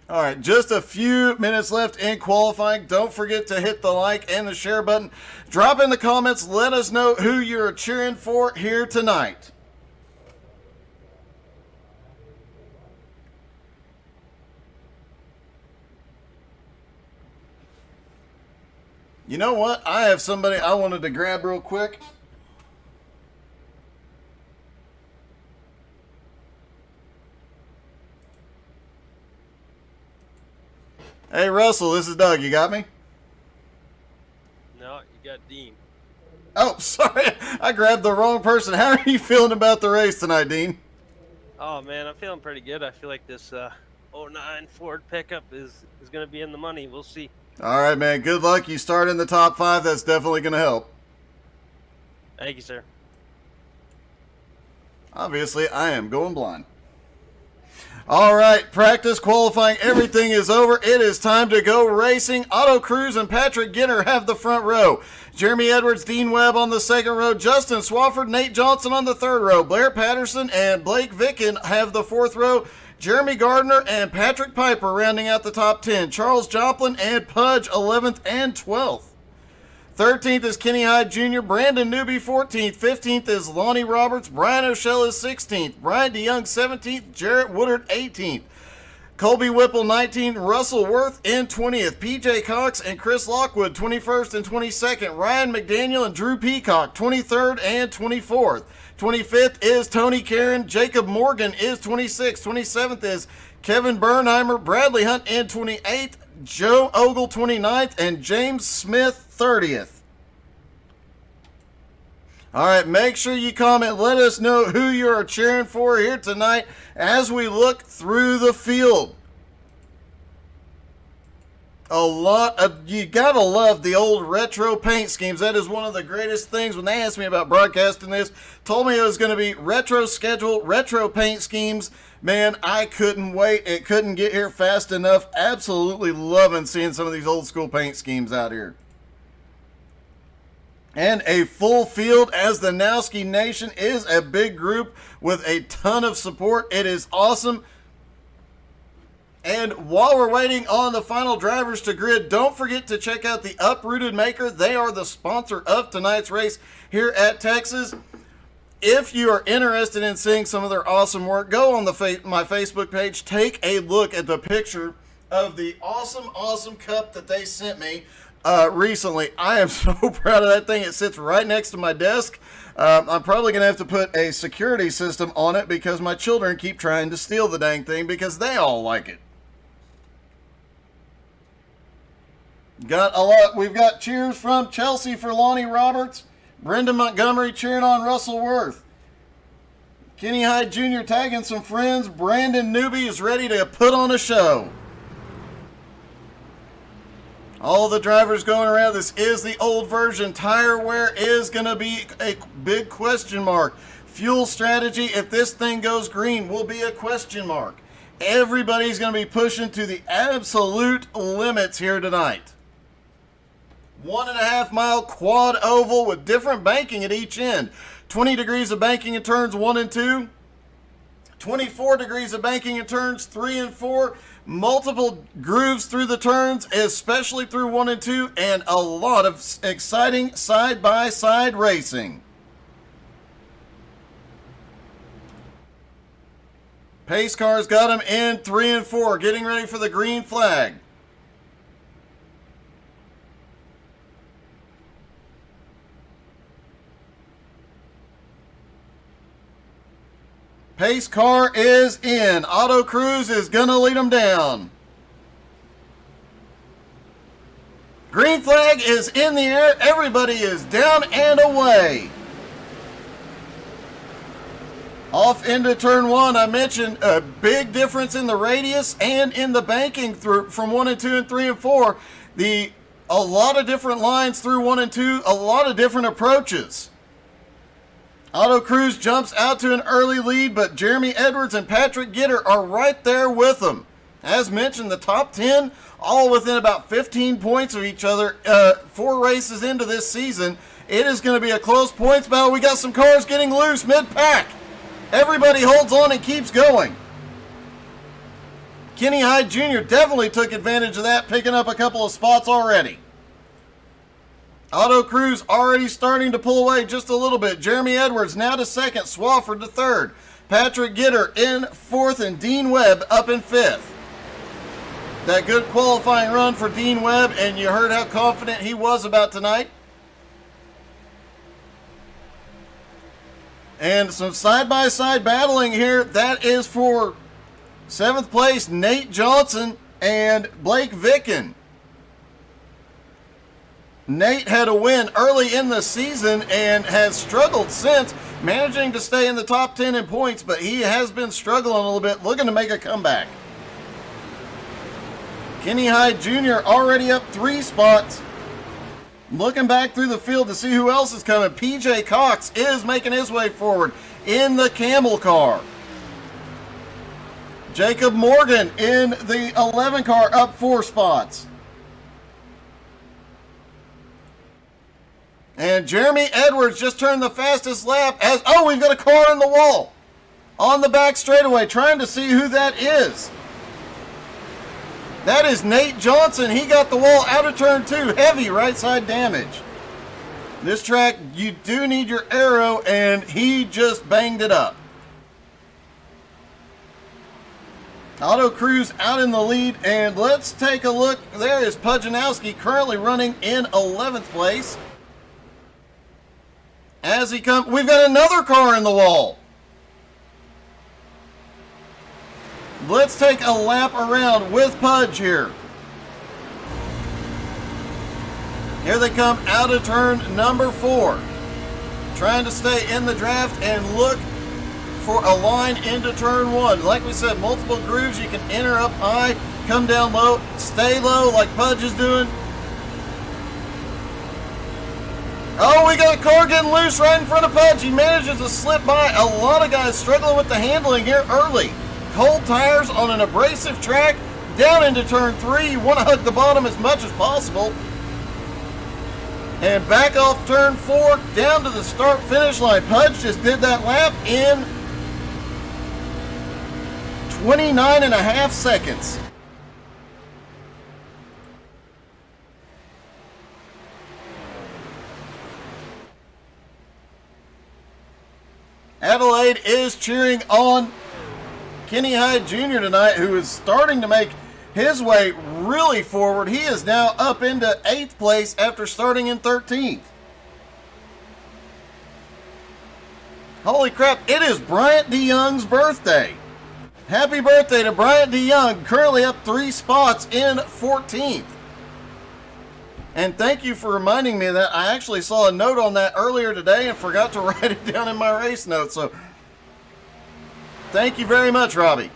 All right, just a few minutes left in qualifying. Don't forget to hit the like and the share button. Drop in the comments. Let us know who you're cheering for here tonight. You know what? I have somebody I wanted to grab real quick. Hey, Russell, this is Doug. You got me? No, you got Dean. Oh, sorry. I grabbed the wrong person. How are you feeling about the race tonight, Dean? Oh, man, I'm feeling pretty good. I feel like this '09 Ford pickup is going to be in the money. We'll see. All right, man. Good luck. You start in the top 5. That's definitely going to help. Thank you, sir. Obviously, I am going blind. All right, practice, qualifying, everything is over. It is time to go racing. Otto Cruz and Patrick Ginter have the front row. Jeremy Edwards, Dean Webb on the second row. Justin Swafford, Nate Johnson on the third row. Blair Patterson and Blake Vicken have the fourth row. Jeremy Gardner and Patrick Piper rounding out the top 10. Charles Joplin and Pudge 11th and 12th. 13th is Kenny Hyde Jr., Brandon Newby 14th, 15th is Lonnie Roberts, Brian O'Shell is 16th, Brian DeYoung 17th, Jarrett Woodard 18th, Colby Whipple 19th, Russell Worth in 20th, PJ Cox and Chris Lockwood 21st and 22nd, Ryan McDaniel and Drew Peacock 23rd and 24th, 25th is Tony Caron, Jacob Morgan is 26th, 27th is Kevin Bernheimer, Bradley Hunt in 28th, Joe Ogle 29th, and James Smith 30th. All right, make sure you comment. Let us know who you are cheering for here tonight as we look through the field. You gotta love the old retro paint schemes. That is one of the greatest things. When they asked me about broadcasting this, told me it was going to be retro schedule, retro paint schemes. Man, I couldn't wait. It couldn't get here fast enough. Absolutely loving seeing some of these old school paint schemes out here. And a full field, as the Nowski Nation is a big group with a ton of support. It is awesome. And while we're waiting on the final drivers to grid, don't forget to check out the Uprooted Maker. They are the sponsor of tonight's race here at Texas. If you are interested in seeing some of their awesome work, go on my Facebook page. Take a look at the picture of the awesome cup that they sent me recently. I am so proud of that thing. It sits right next to my desk. I'm probably going to have to put a security system on it because my children keep trying to steal the dang thing because they all like it. Got a lot. We've got cheers from Chelsea for Lonnie Roberts. Brendan Montgomery cheering on Russell Worth. Kenny Hyde Jr. tagging some friends. Brandon Newby is ready to put on a show. All the drivers going around. This is the old version. Tire wear is going to be a big question mark. Fuel strategy, if this thing goes green, will be a question mark. Everybody's going to be pushing to the absolute limits here tonight. 1.5 mile quad oval with different banking at each end. 20 degrees of banking in turns 1 and 2. 24 degrees of banking in turns 3 and 4. Multiple grooves through the turns, especially through 1 and 2. And a lot of exciting side-by-side racing. Pace cars got them in 3 and 4, getting ready for the green flag. Pace car is in. Otto Cruz is going to lead them down. Green flag is in the air. Everybody is down and away. Off into turn 1, I mentioned a big difference in the radius and in the banking through from 1 and 2 and 3 and 4. A lot of different lines through 1 and 2, a lot of different approaches. Otto Cruz jumps out to an early lead, but Jeremy Edwards and Patrick Ginter are right there with him. As mentioned, the top 10 all within about 15 points of each other 4 races into this season. It is going to be a close points battle. We got some cars getting loose mid-pack. Everybody holds on and keeps going. Kenny Hyde Jr. definitely took advantage of that, picking up a couple of spots already. Auto Cruz already starting to pull away just a little bit. Jeremy Edwards now to second, Swafford to third. Patrick Gitter in fourth, and Dean Webb up in fifth. That good qualifying run for Dean Webb, and you heard how confident he was about tonight. And some side-by-side battling here. That is for 7th place, Nate Johnson and Blake Vicken. Nate had a win early in the season and has struggled since, managing to stay in the top 10 in points, but he has been struggling a little bit, looking to make a comeback. Kenny Hyde Jr. already up 3 spots. Looking back through the field to see who else is coming. PJ Cox is making his way forward in the Camel car. Jacob Morgan in the 11 car up 4 spots. And Jeremy Edwards just turned the fastest lap as, oh, we've got a car in the wall on the back straightaway, trying to see who that is. That is Nate Johnson. He got the wall out of turn 2. Heavy right side damage. This track, you do need your aero, and he just banged it up. Auto Cruz out in the lead, and let's take a look. There is Pujanowski currently running in 11th place. As he comes, we've got another car in the wall. Let's take a lap around with Pudge here. Here they come out of turn number 4. Trying to stay in the draft and look for a line into turn 1. Like we said, multiple grooves. You can enter up high, come down low, stay low like Pudge is doing. Oh, we got a car getting loose right in front of Pudge. He manages to slip by. A lot of guys struggling with the handling here early. Cold tires on an abrasive track, down into turn 3. You want to hug the bottom as much as possible. And back off turn 4, down to the start-finish line. Pudge just did that lap in 29.5 seconds. Adelaide is cheering on Kenny Hyde Jr. tonight, who is starting to make his way really forward. He is now up into 8th place after starting in 13th. Holy crap, it is Bryant DeYoung's birthday. Happy birthday to Bryant DeYoung, currently up 3 spots in 14th. And thank you for reminding me of that. I actually saw a note on that earlier today and forgot to write it down in my race notes. So thank you very much, Robbie.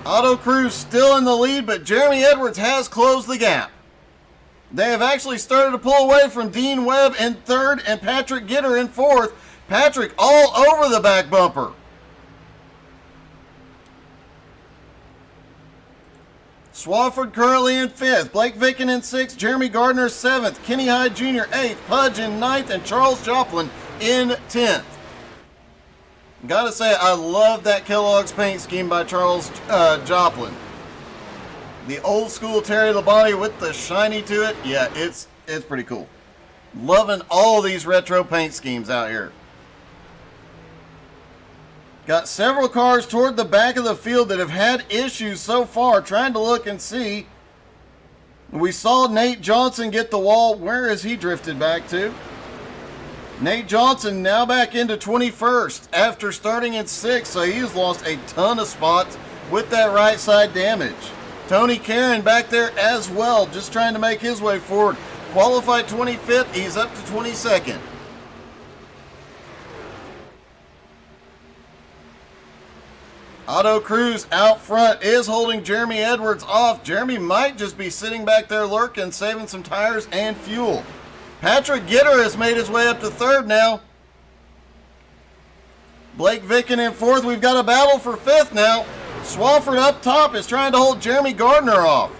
Auto Cruz still in the lead, but Jeremy Edwards has closed the gap. They have actually started to pull away from Dean Webb in 3rd and Patrick Gitter in 4th. Patrick all over the back bumper. Swafford currently in 5th. Blake Vicken in 6th. Jeremy Gardner 7th. Kenny Hyde Jr. 8th. Pudge in 9th. And Charles Joplin in 10th. Gotta say, I love that Kellogg's paint scheme by Charles Joplin. The old school Terry Labonte with the shiny to it. Yeah, it's pretty cool. Loving all these retro paint schemes out here. Got several cars toward the back of the field that have had issues so far, trying to look and see. We saw Nate Johnson get the wall. Where has he drifted back to? Nate Johnson now back into 21st after starting in 6th, so he's lost a ton of spots with that right side damage. Tony Caron back there as well, just trying to make his way forward. Qualified 25th, he's up to 22nd. Auto Cruz out front is holding Jeremy Edwards off. Jeremy might just be sitting back there lurking, saving some tires and fuel. Patrick Gitter has made his way up to 3rd now. Blake Vicken in 4th. We've got a battle for 5th now. Swafford up top is trying to hold Jeremy Gardner off.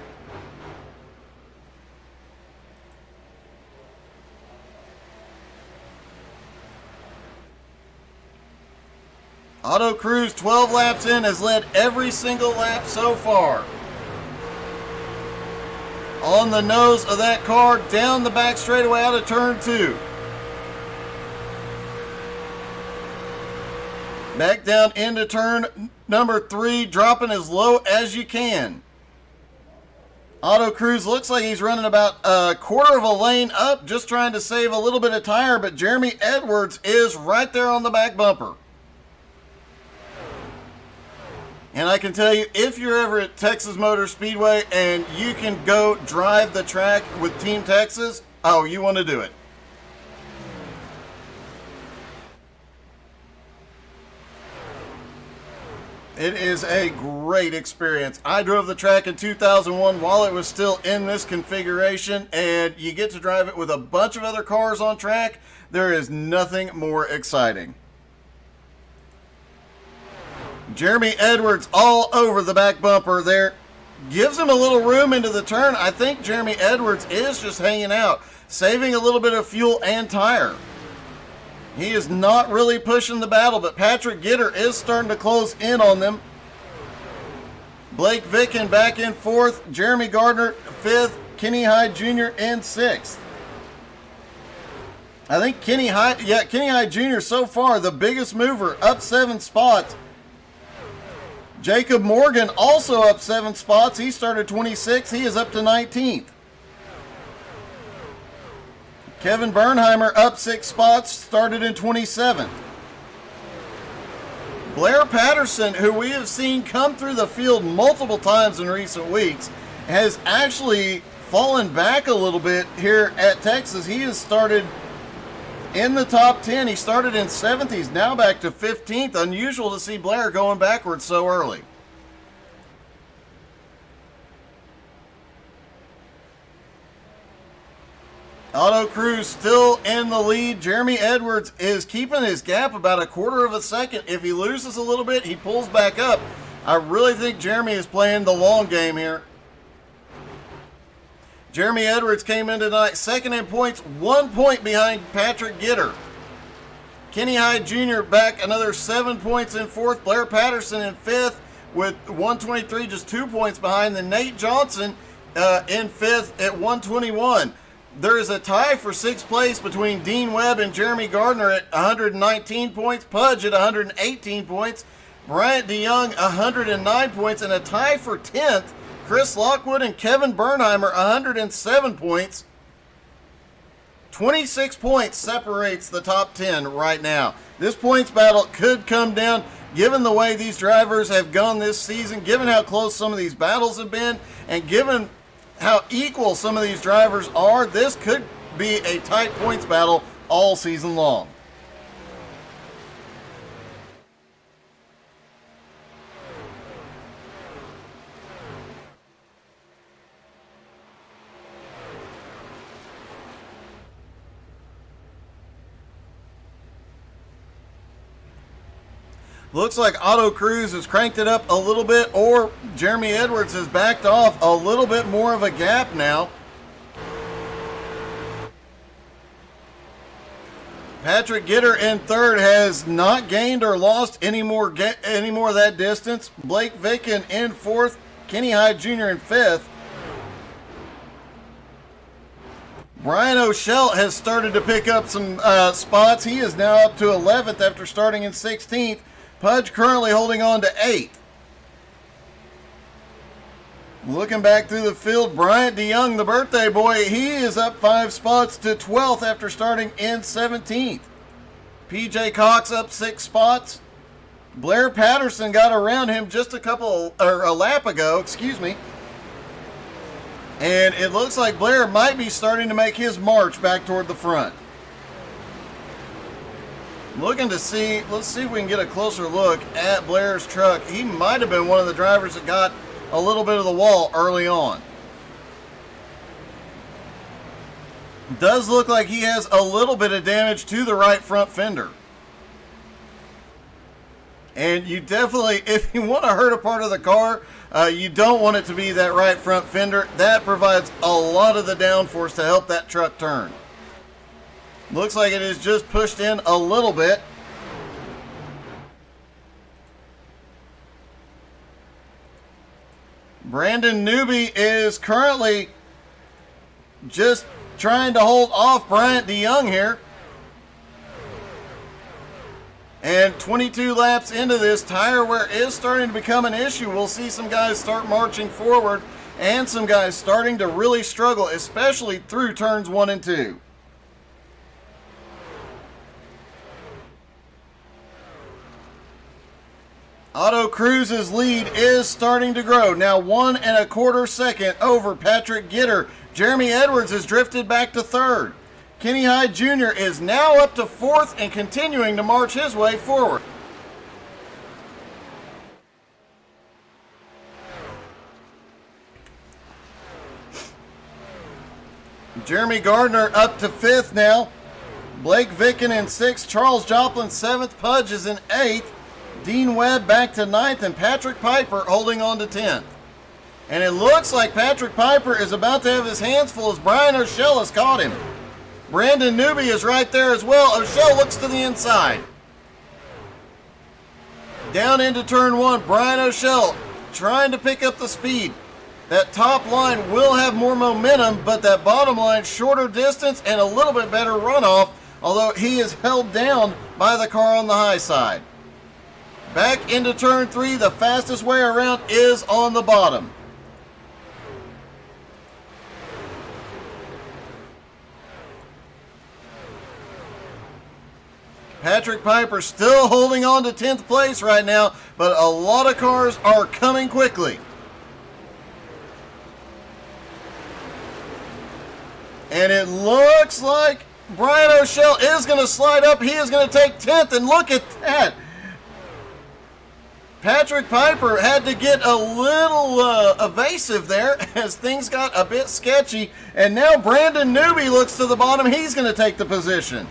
Auto Cruz 12 laps in has led every single lap so far. On the nose of that car, down the back straightaway out of turn 2. Back down into turn number 3, dropping as low as you can. Auto Cruz looks like he's running about a quarter of a lane up, just trying to save a little bit of tire, but Jeremy Edwards is right there on the back bumper. And I can tell you, if you're ever at Texas Motor Speedway and you can go drive the track with Team Texas, oh, you want to do it. It is a great experience. I drove the track in 2001 while it was still in this configuration, and you get to drive it with a bunch of other cars on track. There is nothing more exciting. Jeremy Edwards all over the back bumper there. Gives him a little room into the turn. I think Jeremy Edwards is just hanging out, saving a little bit of fuel and tire. He is not really pushing the battle, but Patrick Gitter is starting to close in on them. Blake Vicken back in 4th. Jeremy Gardner 5th. Kenny Hyde Jr. in 6th. I think Kenny Hyde Jr. so far the biggest mover, up 7 spots. Jacob Morgan also up 7 spots. He started 26th. He is up to 19th. Kevin Bernheimer up 6 spots, started in 27th. Blair Patterson, who we have seen come through the field multiple times in recent weeks, has actually fallen back a little bit here at Texas. He has started in the top 10. He started in 7th. He's now back to 15th. Unusual to see Blair going backwards so early. Auto Cruz still in the lead. Jeremy Edwards is keeping his gap about a quarter of a second. If he loses a little bit, he pulls back up. I really think Jeremy is playing the long game here. Jeremy Edwards came in tonight second in points, 1 point behind Patrick Gitter. Kenny Hyde Jr. back another 7 points in 4th. Blair Patterson in 5th with 123, just 2 points behind. Then Nate Johnson in 5th at 121. There is a tie for 6th place between Dean Webb and Jeremy Gardner at 119 points, Pudge at 118 points, Bryant DeYoung 109 points, and a tie for 10th, Chris Lockwood and Kevin Bernheimer 107 points. 26 points separates the top 10 right now. This points battle could come down given the way these drivers have gone this season, given how close some of these battles have been, and given how equal some of these drivers are. This could be a tight points battle all season long. Looks like Auto Cruz has cranked it up a little bit, or Jeremy Edwards has backed off a little bit more of a gap now. Patrick Gitter in 3rd has not gained or lost any more of that distance. Blake Vicken in 4th. Kenny Hyde Jr. in 5th. Brian O'Shell has started to pick up some spots. He is now up to 11th after starting in 16th. Pudge currently holding on to 8th. Looking back through the field, Bryant DeYoung, the birthday boy, he is up 5 spots to 12th after starting in 17th. PJ Cox up 6 spots. Blair Patterson got around him just a lap ago, excuse me. And it looks like Blair might be starting to make his march back toward the front. Looking to see, let's see if we can get a closer look at Blair's truck. He might have been one of the drivers that got a little bit of the wall early on. Does look like he has a little bit of damage to the right front fender. And you definitely, if you want to hurt a part of the car, you don't want it to be that right front fender. That provides a lot of the downforce to help that truck turn. Looks like it is just pushed in a little bit. Brandon Newby is currently just trying to hold off Bryant DeYoung here. And 22 laps into this, tire wear is starting to become an issue. We'll see some guys start marching forward and some guys starting to really struggle, especially through turns 1 and 2. Auto Cruz's lead is starting to grow. Now 1 1/4 second over Patrick Gitter. Jeremy Edwards has drifted back to 3rd. Kenny Hyde Jr. is now up to 4th and continuing to march his way forward. Jeremy Gardner up to 5th now. Blake Vicken in 6th. Charles Joplin 7th. Pudge is in 8th. Dean Webb back to 9th. And Patrick Piper holding on to 10th. And it looks like Patrick Piper is about to have his hands full as Brian O'Shell has caught him. Brandon Newby is right there as well. O'Shell looks to the inside. Down into turn 1. Brian O'Shell trying to pick up the speed. That top line will have more momentum, but that bottom line, shorter distance and a little bit better runoff, although he is held down by the car on the high side. Back into turn 3. The fastest way around is on the bottom. Patrick Piper still holding on to 10th place right now, but a lot of cars are coming quickly. And it looks like Brian O'Shell is going to slide up. He is going to take 10th, and look at that. Patrick Piper had to get a little evasive there as things got a bit sketchy. And now Brandon Newby looks to the bottom. He's going to take the position.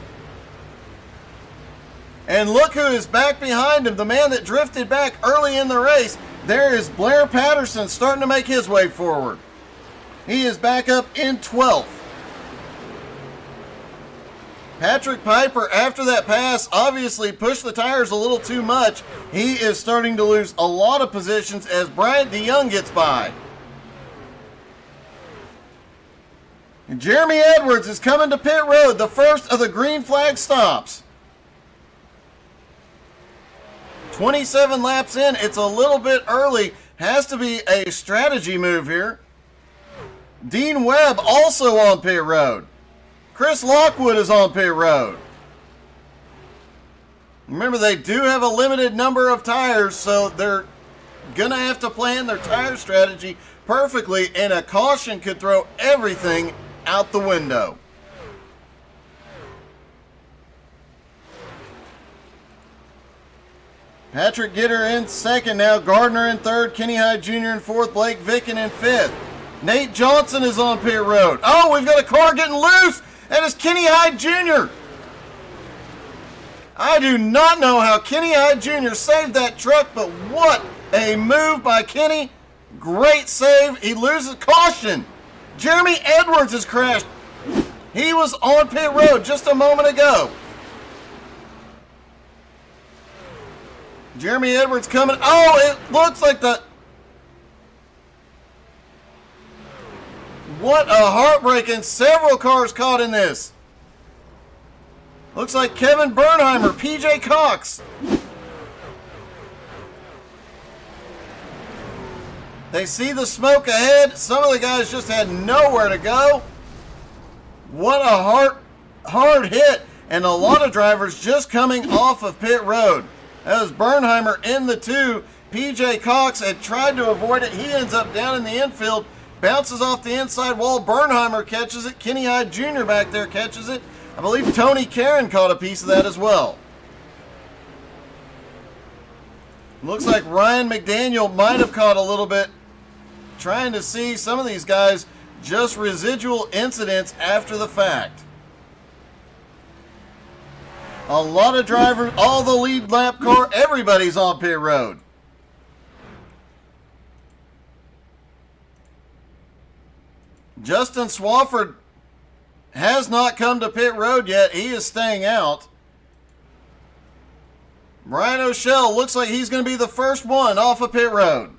And look who is back behind him, the man that drifted back early in the race. There is Blair Patterson starting to make his way forward. He is back up in 12th. Patrick Piper, after that pass, obviously pushed the tires a little too much. He is starting to lose a lot of positions as Bryant DeYoung gets by. And Jeremy Edwards is coming to pit road, the first of the green flag stops. 27 laps in, it's a little bit early. Has to be a strategy move here. Dean Webb also on pit road. Chris Lockwood is on pit road. Remember, they do have a limited number of tires, so they're going to have to plan their tire strategy perfectly, and a caution could throw everything out the window. Patrick Gitter in 2nd now. Gardner in 3rd. Kenny Hyde Jr. in 4th. Blake Vicken in 5th. Nate Johnson is on pit road. Oh, we've got a car getting loose. That is Kenny Hyde Jr. I do not know how Kenny Hyde Jr. saved that truck, but what a move by Kenny. Great save. He loses caution. Jeremy Edwards has crashed. He was on pit road just a moment ago. Jeremy Edwards coming. Oh, it looks like the... What a heartbreaking. Several cars caught in this. Looks like Kevin Bernheimer, PJ Cox. They see the smoke ahead. Some of the guys just had nowhere to go. What a hard hit. And a lot of drivers just coming off of pit road. That was Bernheimer in the 2. PJ Cox had tried to avoid it. He ends up down in the infield. Bounces off the inside wall. Bernheimer catches it. Kenny Hyde Jr. back there catches it. I believe Tony Karen caught a piece of that as well. Looks like Ryan McDaniel might have caught a little bit. Trying to see some of these guys just residual incidents after the fact. A lot of drivers, all the lead lap car, everybody's on pit road. Justin Swafford has not come to pit road yet. He is staying out. Brian O'Shell looks like he's going to be the first one off of pit road.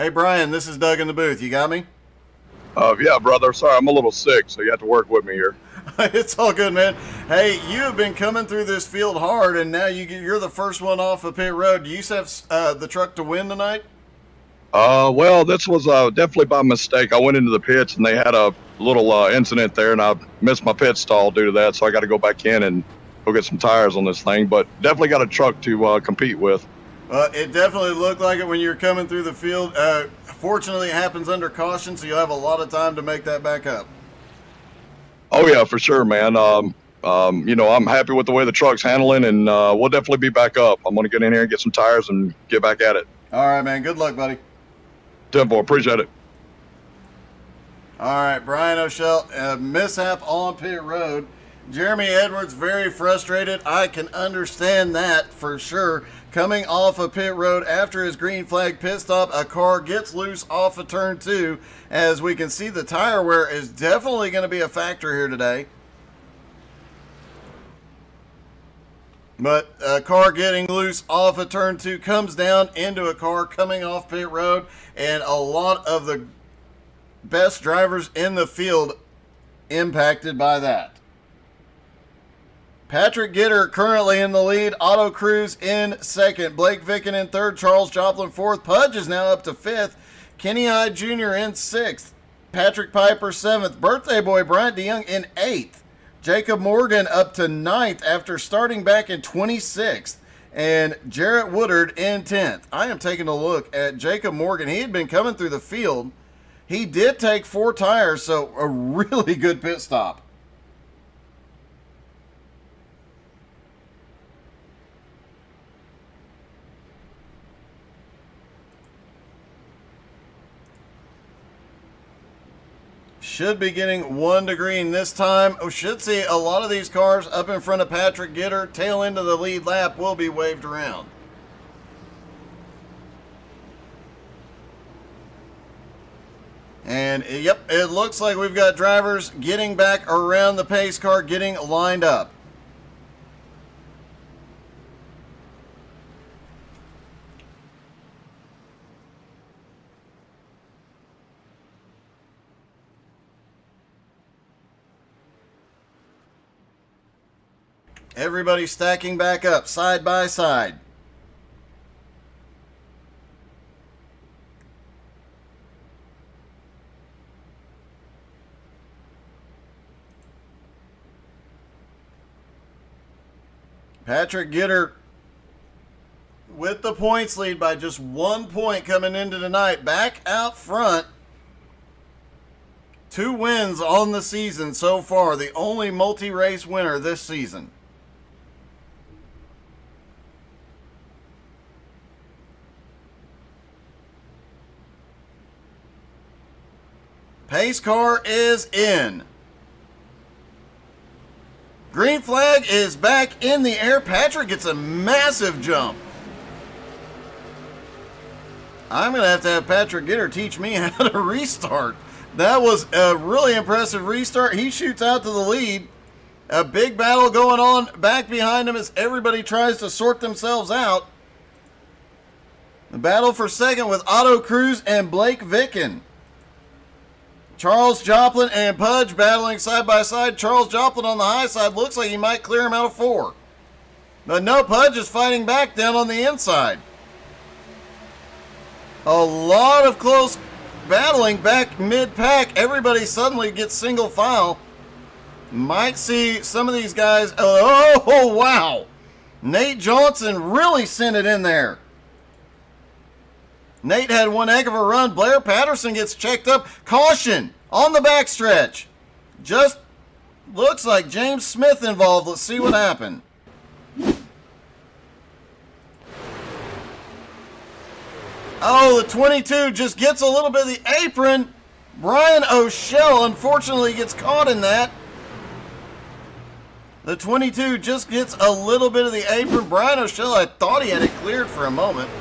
Hey, Brian, this is Doug in the booth. You got me? Yeah, brother. Sorry, I'm a little sick, so you have to work with me here. It's all good, man. Hey, you have been coming through this field hard, and now you're the first one off of pit road. Do you have the truck to win tonight? Well, this was definitely by mistake. I went into the pits, and they had a little incident there, and I missed my pit stall due to that, so I got to go back in and go get some tires on this thing. But definitely got a truck to compete with. It definitely looked like it when you were coming through the field. Fortunately, it happens under caution, so you'll have a lot of time to make that back up. Oh, yeah, for sure, man. I'm happy with the way the truck's handling, and we'll definitely be back up. I'm going to get in here and get some tires and get back at it. All right, man. Good luck, buddy. 10-4, appreciate it. All right, Brian O'Shell, mishap on pit road. Jeremy Edwards, very frustrated. I can understand that for sure. Coming off of pit road after his green flag pit stop, a car gets loose off of turn 2. As we can see, the tire wear is definitely going to be a factor here today. But a car getting loose off of turn 2 comes down into a car coming off pit road, and a lot of the best drivers in the field impacted by that. Patrick Gitter currently in the lead. Otto Cruz in second. Blake Vicken in third. Charles Joplin fourth. Pudge is now up to fifth. Kenny Hyde Jr. in sixth. Patrick Piper seventh. Birthday boy Bryant DeYoung in eighth. Jacob Morgan up to ninth after starting back in 26th. And Jarrett Woodard in 10th. I am taking a look at Jacob Morgan. He had been coming through the field. He did take 4 tires, so a really good pit stop. Should be getting 1 to green this time. We should see a lot of these cars up in front of Patrick Gitter. Tail end of the lead lap will be waved around. And yep, it looks like we've got drivers getting back around the pace car, getting lined up. Everybody stacking back up, side by side. Patrick Gitter with the points lead by just 1 point coming into tonight. Back out front. 2 wins on the season so far. The only multi-race winner this season. Pace car is in. Green flag is back in the air. Patrick gets a massive jump. I'm going to have Patrick Gitter teach me how to restart. That was a really impressive restart. He shoots out to the lead. A big battle going on back behind him as everybody tries to sort themselves out. The battle for second with Otto Cruz and Blake Vicken. Charles Joplin and Pudge battling side by side. Charles Joplin on the high side. Looks like he might clear him out of 4. But no, Pudge is fighting back down on the inside. A lot of close battling back mid-pack. Everybody suddenly gets single file. Might see some of these guys. Oh, wow. Nate Johnson really sent it in there. Nate had one heck of a run. Blair Patterson gets checked up. Caution on the backstretch. Just looks like James Smith involved. Let's see what happened. Oh, the 22 just gets a little bit of the apron. Brian O'Shell unfortunately gets caught in that. The 22 just gets a little bit of the apron. Brian O'Shell, I thought he had it cleared for a moment.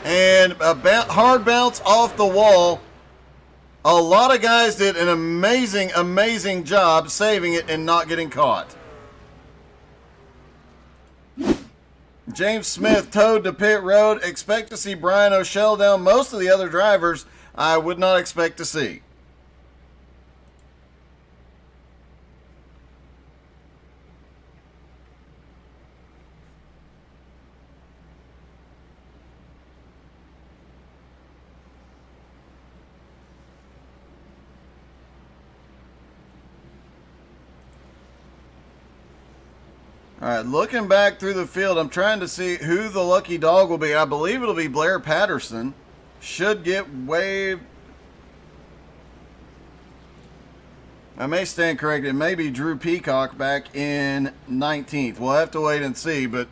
And a hard bounce off the wall. A lot of guys did an amazing job saving it and not getting caught. James Smith towed to pit road. Expect to see Brian O'Shell down. Most of the other drivers I would not expect to see. All right, looking back through the field, I'm trying to see who the lucky dog will be. I believe it'll be Blair Patterson. Should get waved. I may stand corrected. It may be Drew Peacock back in 19th. We'll have to wait and see, but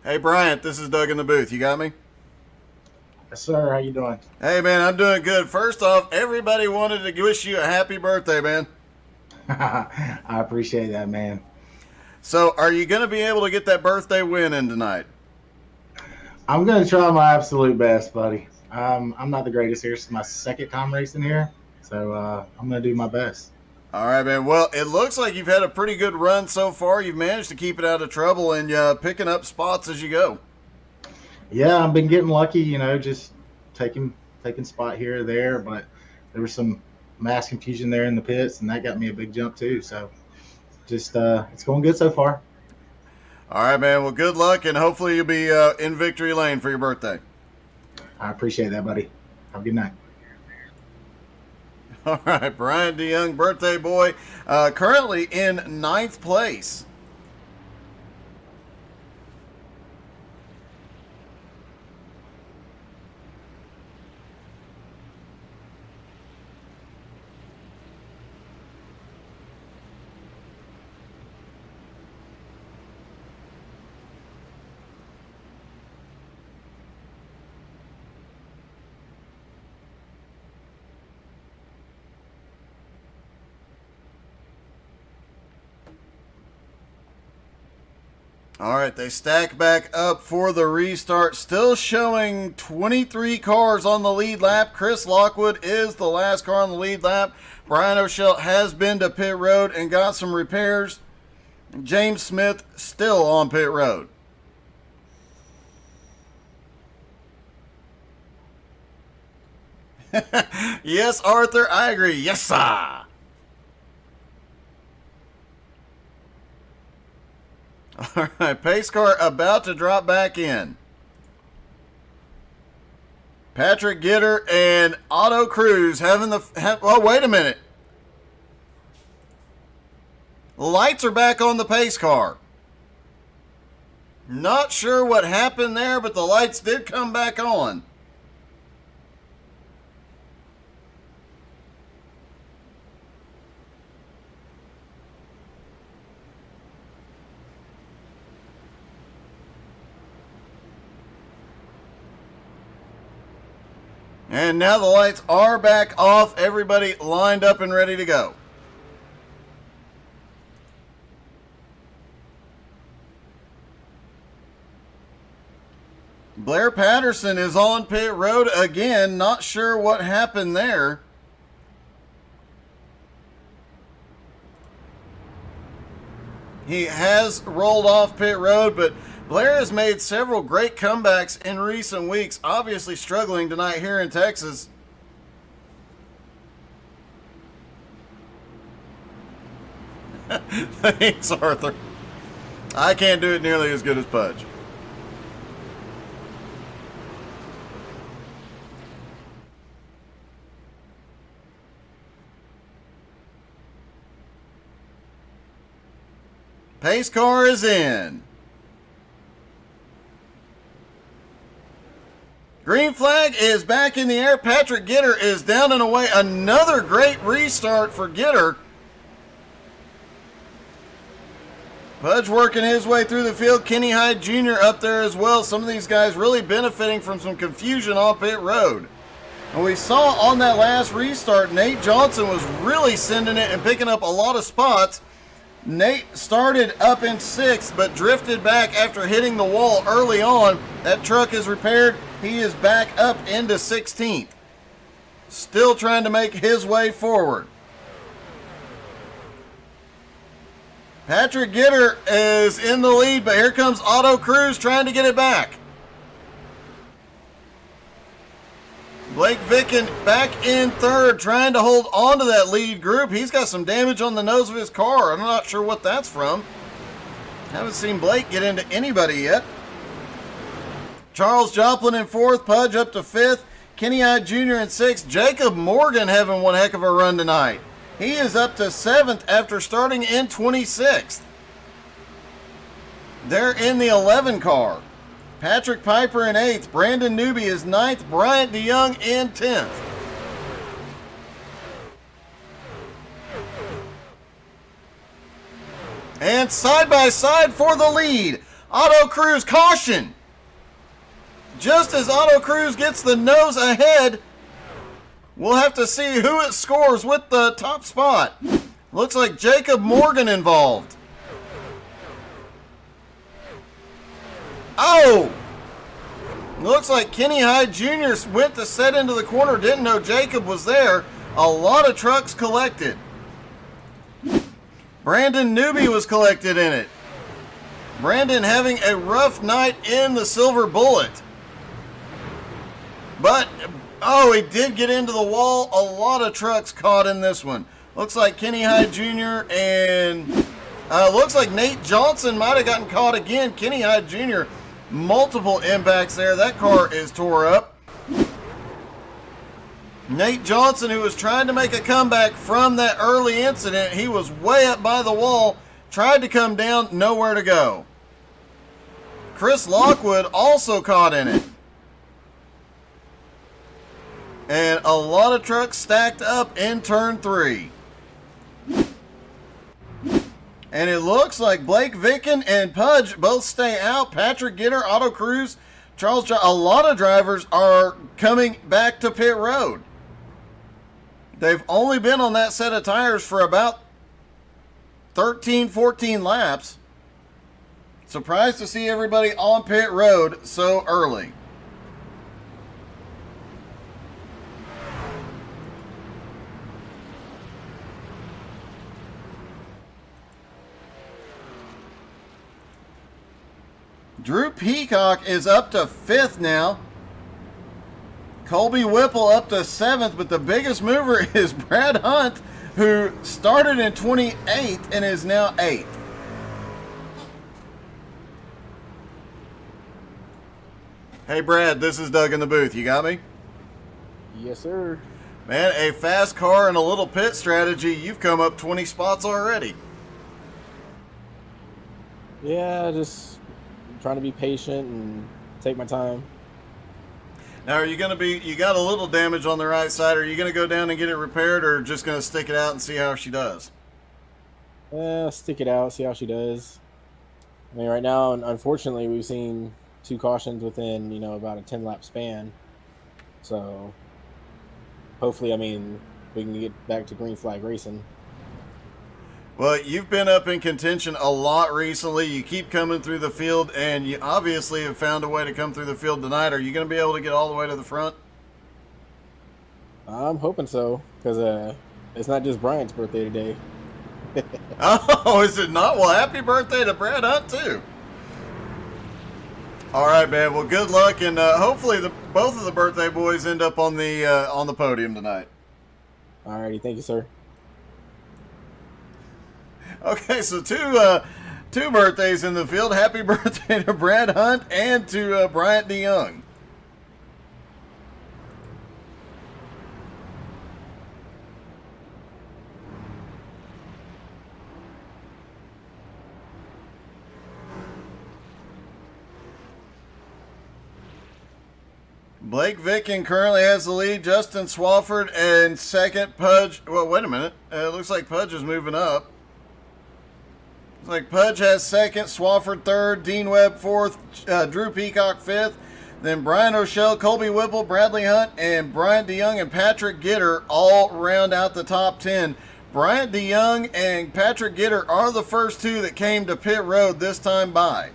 hey, Bryant, this is Doug in the booth. You got me? Yes, sir. How you doing? Hey, man, I'm doing good. First off, everybody wanted to wish you a happy birthday, man. I appreciate that, man. So, are you going to be able to get that birthday win in tonight? I'm going to try my absolute best, buddy. I'm not the greatest here. It's my second time racing here, so I'm going to do my best. All right, man. Well, it looks like you've had a pretty good run so far. You've managed to keep it out of trouble and picking up spots as you go. Yeah, I've been getting lucky, just taking spot here or there, but there was some mass confusion there in the pits, and that got me a big jump too. So just it's going good so far. All right, man. Well, good luck, and hopefully you'll be in victory lane for your birthday. I appreciate that, buddy. Have a good night. All right, Brian DeYoung, birthday boy, currently in 9th place. All right, they stack back up for the restart. Still showing 23 cars on the lead lap. Chris Lockwood is the last car on the lead lap. Brian O'Shell has been to pit road and got some repairs. James Smith still on pit road. Yes, Arthur, I agree. Yes, sir. All right, pace car about to drop back in. Patrick Gitter and Otto Cruz having the... oh, wait a minute. Lights are back on the pace car. Not sure what happened there, but the lights did come back on. And now the lights are back off. Everybody lined up and ready to go. Blair Patterson is on pit road again. Not sure what happened there. He has rolled off pit road, but Blair has made several great comebacks in recent weeks, obviously struggling tonight here in Texas. Thanks, Arthur. I can't do it nearly as good as Pudge. Pace car is in. Green flag is back in the air. Patrick Gitter is down and away. Another great restart for Gitter. Pudge working his way through the field. Kenny Hyde Jr. up there as well. Some of these guys really benefiting from some confusion on pit road. And we saw on that last restart, Nate Johnson was really sending it and picking up a lot of spots. Nate started up in 6th, but drifted back after hitting the wall early on. That truck is repaired. He is back up into 16th. Still trying to make his way forward. Patrick Gitter is in the lead, but here comes Auto Cruz trying to get it back. Blake Vicken back in 3rd, trying to hold on to that lead group. He's got some damage on the nose of his car. I'm not sure what that's from. Haven't seen Blake get into anybody yet. Charles Joplin in 4th, Pudge up to 5th, Kenny Hyde Jr. in 6th. Jacob Morgan having one heck of a run tonight. He is up to 7th after starting in 26th. They're in the 11 car. Patrick Piper in 8th. Brandon Newby is 9th. Bryant DeYoung in 10th. And side by side for the lead. Auto Cruz caution. Just as Auto Cruz gets the nose ahead, we'll have to see who it scores with the top spot. Looks like Jacob Morgan involved. Oh! Looks like Kenny Hyde Jr. went to set into the corner. Didn't know Jacob was there. A lot of trucks collected. Brandon Newby was collected in it. Brandon having a rough night in the Silver Bullet. But, oh, he did get into the wall. A lot of trucks caught in this one. Looks like Kenny Hyde Jr. and looks like Nate Johnson might have gotten caught again. Kenny Hyde Jr., multiple impacts there. That car is tore up. Nate Johnson, who was trying to make a comeback from that early incident, he was way up by the wall, tried to come down, nowhere to go. Chris Lockwood also caught in it. And a lot of trucks stacked up in turn 3. And it looks like Blake Vicken and Pudge both stay out. Patrick Gitter, Auto Cruz, Charles, a lot of drivers are coming back to pit road. They've only been on that set of tires for about 13, 14 laps. Surprised to see everybody on pit road so early. Drew Peacock is up to 5th now. Colby Whipple up to 7th, but the biggest mover is Brad Hunt, who started in 28th and is now 8th. Hey Brad, this is Doug in the booth. You got me? Yes, sir. Man, a fast car and a little pit strategy. You've come up 20 spots already. Yeah, just trying to be patient and take my time. Now, are you going to be, you got a little damage on the right side. Are you going to go down and get it repaired, or just going to stick it out and see how she does? Stick it out, see how she does. I mean, right now, unfortunately, we've seen 2 cautions within, about a 10-lap span. So, hopefully, we can get back to green flag racing. Well, you've been up in contention a lot recently. You keep coming through the field, and you obviously have found a way to come through the field tonight. Are you going to be able to get all the way to the front? I'm hoping so, because it's not just Brian's birthday today. Oh, is it not? Well, happy birthday to Brad Hunt, too. All right, man. Well, good luck, and hopefully both of the birthday boys end up on the podium tonight. All righty. Thank you, sir. Okay, so two birthdays in the field. Happy birthday to Brad Hunt and to Bryant DeYoung. Blake Vicken currently has the lead. Justin Swafford and second. Pudge. Well, wait a minute. It looks like Pudge is moving up. Looks like Pudge has second, Swafford third, Dean Webb fourth, Drew Peacock fifth. Then Brian O'Shell, Colby Whipple, Bradley Hunt, and Bryant DeYoung and Patrick Gitter all round out the top 10. Bryant DeYoung and Patrick Gitter are the first two that came to pit road this time by.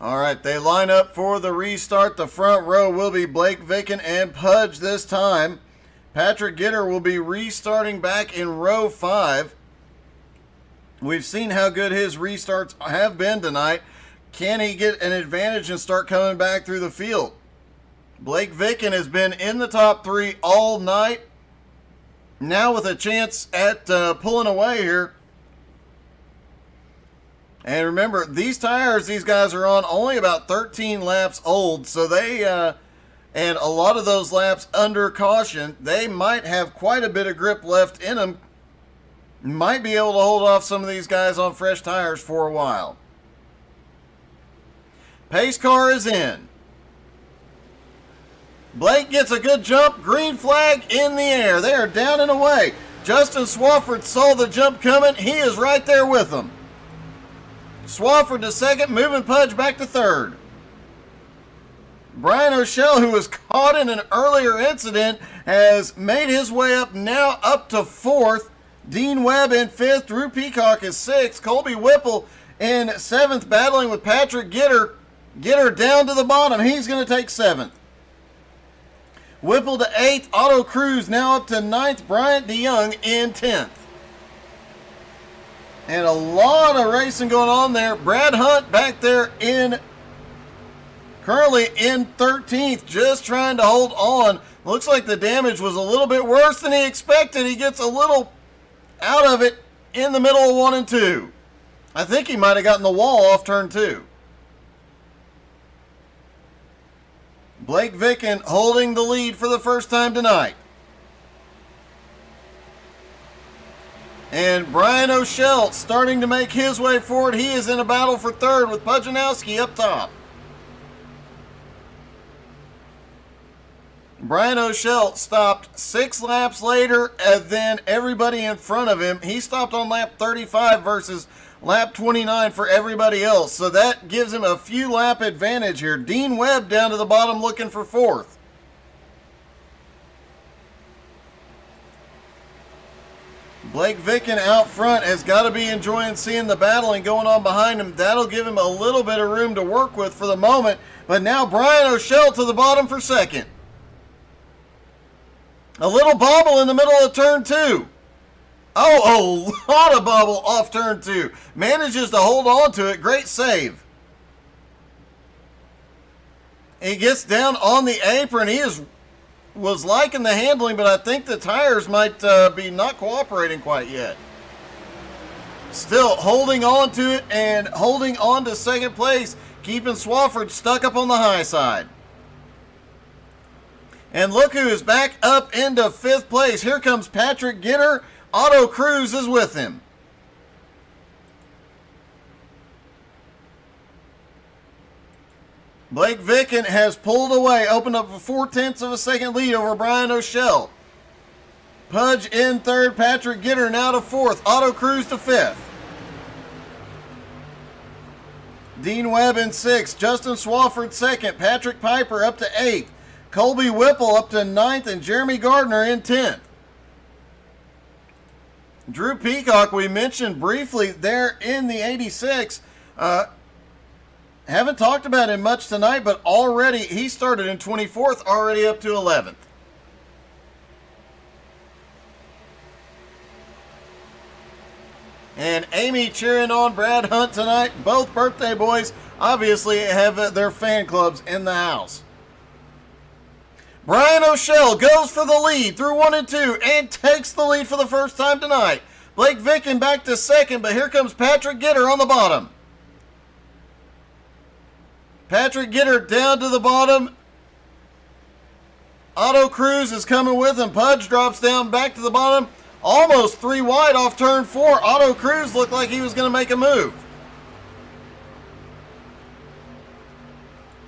All right, they line up for the restart. The front row will be Blake Vicken and Pudge this time. Patrick Gitter will be restarting back in row 5. We've seen how good his restarts have been tonight. Can he get an advantage and start coming back through the field? Blake Vicken has been in the top 3 all night. Now with a chance at pulling away here. And remember, these tires these guys are on only about 13 laps old, so they, and a lot of those laps under caution, they might have quite a bit of grip left in them. Might be able to hold off some of these guys on fresh tires for a while. Pace car is in. Blake gets a good jump, green flag in the air. They are down and away. Justin Swafford saw the jump coming. He is right there with them. Swafford to second, moving Pudge back to third. Brian O'Shell, who was caught in an earlier incident, has made his way up now up to fourth. Dean Webb in fifth. Drew Peacock is sixth. Colby Whipple in seventh, battling with Patrick Gitter. Gitter down to the bottom. He's going to take seventh. Whipple to eighth. Otto Cruz now up to ninth. Bryant DeYoung in 10th. And a lot of racing going on there. Brad Hunt back there currently in 13th, just trying to hold on. Looks like the damage was a little bit worse than he expected. He gets a little out of it in the middle of 1 and 2. I think he might have gotten the wall off turn 2. Blake Vicken holding the lead for the first time tonight. And Brian O'Shell starting to make his way forward. He is in a battle for third with Pujanowski up top. Brian O'Shell stopped 6 laps later than everybody in front of him. He stopped on lap 35 versus lap 29 for everybody else. So that gives him a few lap advantage here. Dean Webb down to the bottom looking for fourth. Blake Vicken out front has got to be enjoying seeing the battling going on behind him. That'll give him a little bit of room to work with for the moment. But now Brian O'Shell to the bottom for second. A little bobble in the middle of turn 2. Oh, a lot of bobble off turn 2. Manages to hold on to it. Great save. He gets down on the apron. He was liking the handling, but I think the tires might be not cooperating quite yet. Still holding on to it and holding on to second place, keeping Swafford stuck up on the high side. And look who is back up into 5th place. Here comes Patrick Gitter. Otto Cruz is with him. Blake Vicken has pulled away, opened up a 4/10 of a second lead over Brian O'Shell. Pudge in 3rd, Patrick Gitter now to 4th, Otto Cruz to 5th. Dean Webb in 6th, Justin Swafford 2nd, Patrick Piper up to 8th, Colby Whipple up to 9th, and Jeremy Gardner in 10th. Drew Peacock, we mentioned briefly there in the 86. Haven't talked about him much tonight, but already he started in 24th, already up to 11th. And Amy cheering on Brad Hunt tonight. Both birthday boys obviously have their fan clubs in the house. Brian O'Shell goes for the lead through 1 and 2 and takes the lead for the first time tonight. Blake Vicken back to 2nd, but here comes Patrick Gitter on the bottom. Patrick Gitter down to the bottom. Otto Cruz is coming with him. Pudge drops down back to the bottom. Almost 3 wide off turn 4. Otto Cruz looked like he was going to make a move.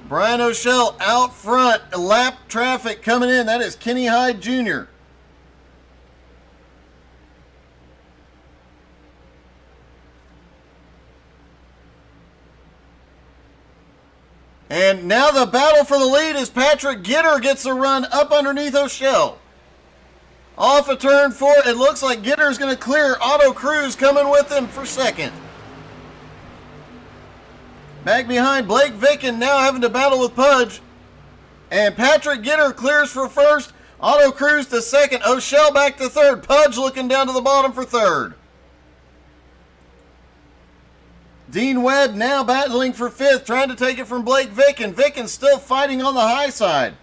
Brian O'Shell out front. Lap traffic coming in. That is Kenny Hyde Jr. And now the battle for the lead as Patrick Gitter gets a run up underneath O'Shell. Off of turn 4, it looks like Gitter's going to clear. Otto Cruz coming with him for second. Back behind, Blake Vicken now having to battle with Pudge. And Patrick Gitter clears for first. Otto Cruz to second. O'Shell back to third. Pudge looking down to the bottom for third. Dean Webb now battling for fifth, trying to take it from Blake Vicken. Vicken still fighting on the high side.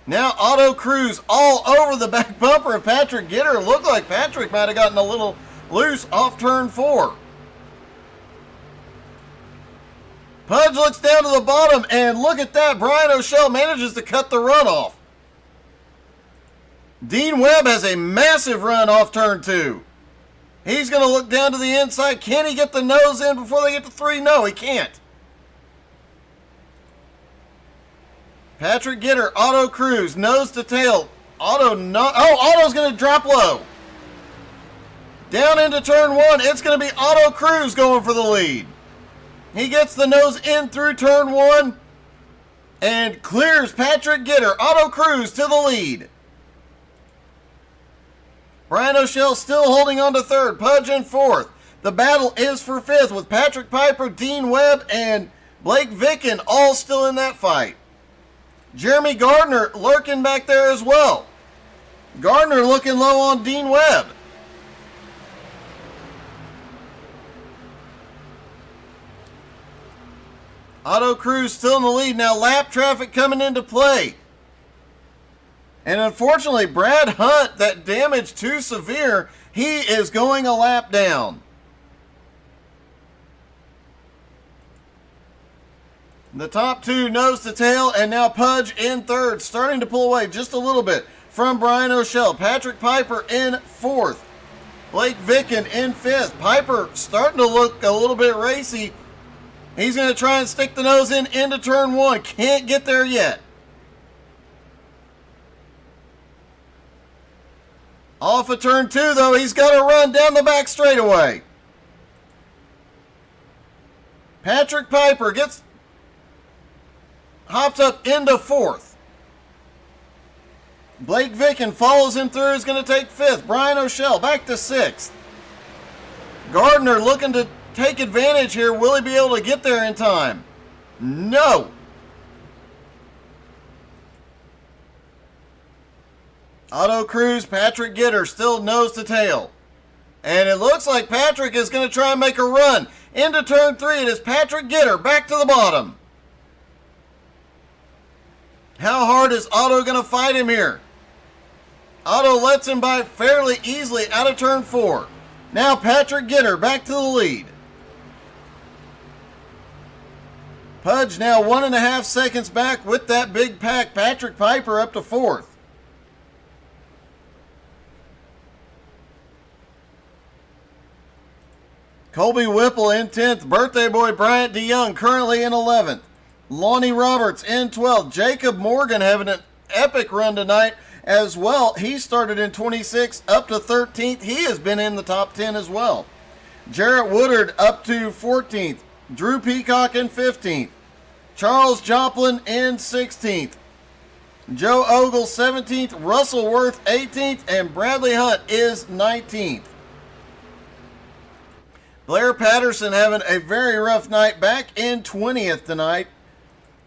Now Otto Cruz all over the back bumper of Patrick Gitter. Looked like Patrick might have gotten a little loose off turn 4. Pudge looks down to the bottom, and look at that. Brian O'Shell manages to cut the run off. Dean Webb has a massive run off turn 2. He's going to look down to the inside. Can he get the nose in before they get to 3? No, he can't. Patrick Gitter, Otto Cruz, nose to tail. Otto's going to drop low. Down into turn 1, it's going to be Otto Cruz going for the lead. He gets the nose in through turn 1 and clears Patrick Gitter. Otto Cruz to the lead. Brian O'Shell still holding on to third. Pudge in fourth. The battle is for fifth with Patrick Piper, Dean Webb, and Blake Vicken all still in that fight. Jeremy Gardner lurking back there as well. Gardner looking low on Dean Webb. Otto Cruz still in the lead. Now lap traffic coming into play. And unfortunately, Brad Hunt, that damage too severe, he is going a lap down. The top two nose to tail, and now Pudge in third, starting to pull away just a little bit from Brian O'Shell. Patrick Piper in fourth. Blake Vicken in fifth. Piper starting to look a little bit racy. He's going to try and stick the nose in into turn 1. Can't get there yet. Off of turn 2, though, he's got to run down the back straightaway. Patrick Piper hops up into fourth. Blake Vicken follows him through, is going to take fifth. Brian O'Shell back to sixth. Gardner looking to take advantage here. Will he be able to get there in time? No. Otto Cruz, Patrick Gitter still nose to tail. And it looks like Patrick is going to try and make a run into turn 3. It is Patrick Gitter back to the bottom. How hard is Otto going to fight him here? Otto lets him by fairly easily out of turn 4. Now Patrick Gitter back to the lead. Pudge now 1.5 seconds back with that big pack. Patrick Piper up to fourth. Colby Whipple in 10th. Birthday boy Bryant DeYoung currently in 11th. Lonnie Roberts in 12th. Jacob Morgan having an epic run tonight as well. He started in 26th up to 13th. He has been in the top 10 as well. Jarrett Woodard up to 14th. Drew Peacock in 15th. Charles Joplin in 16th. Joe Ogle 17th. Russell Worth 18th. And Bradley Hunt is 19th. Blair Patterson having a very rough night, back in 20th tonight.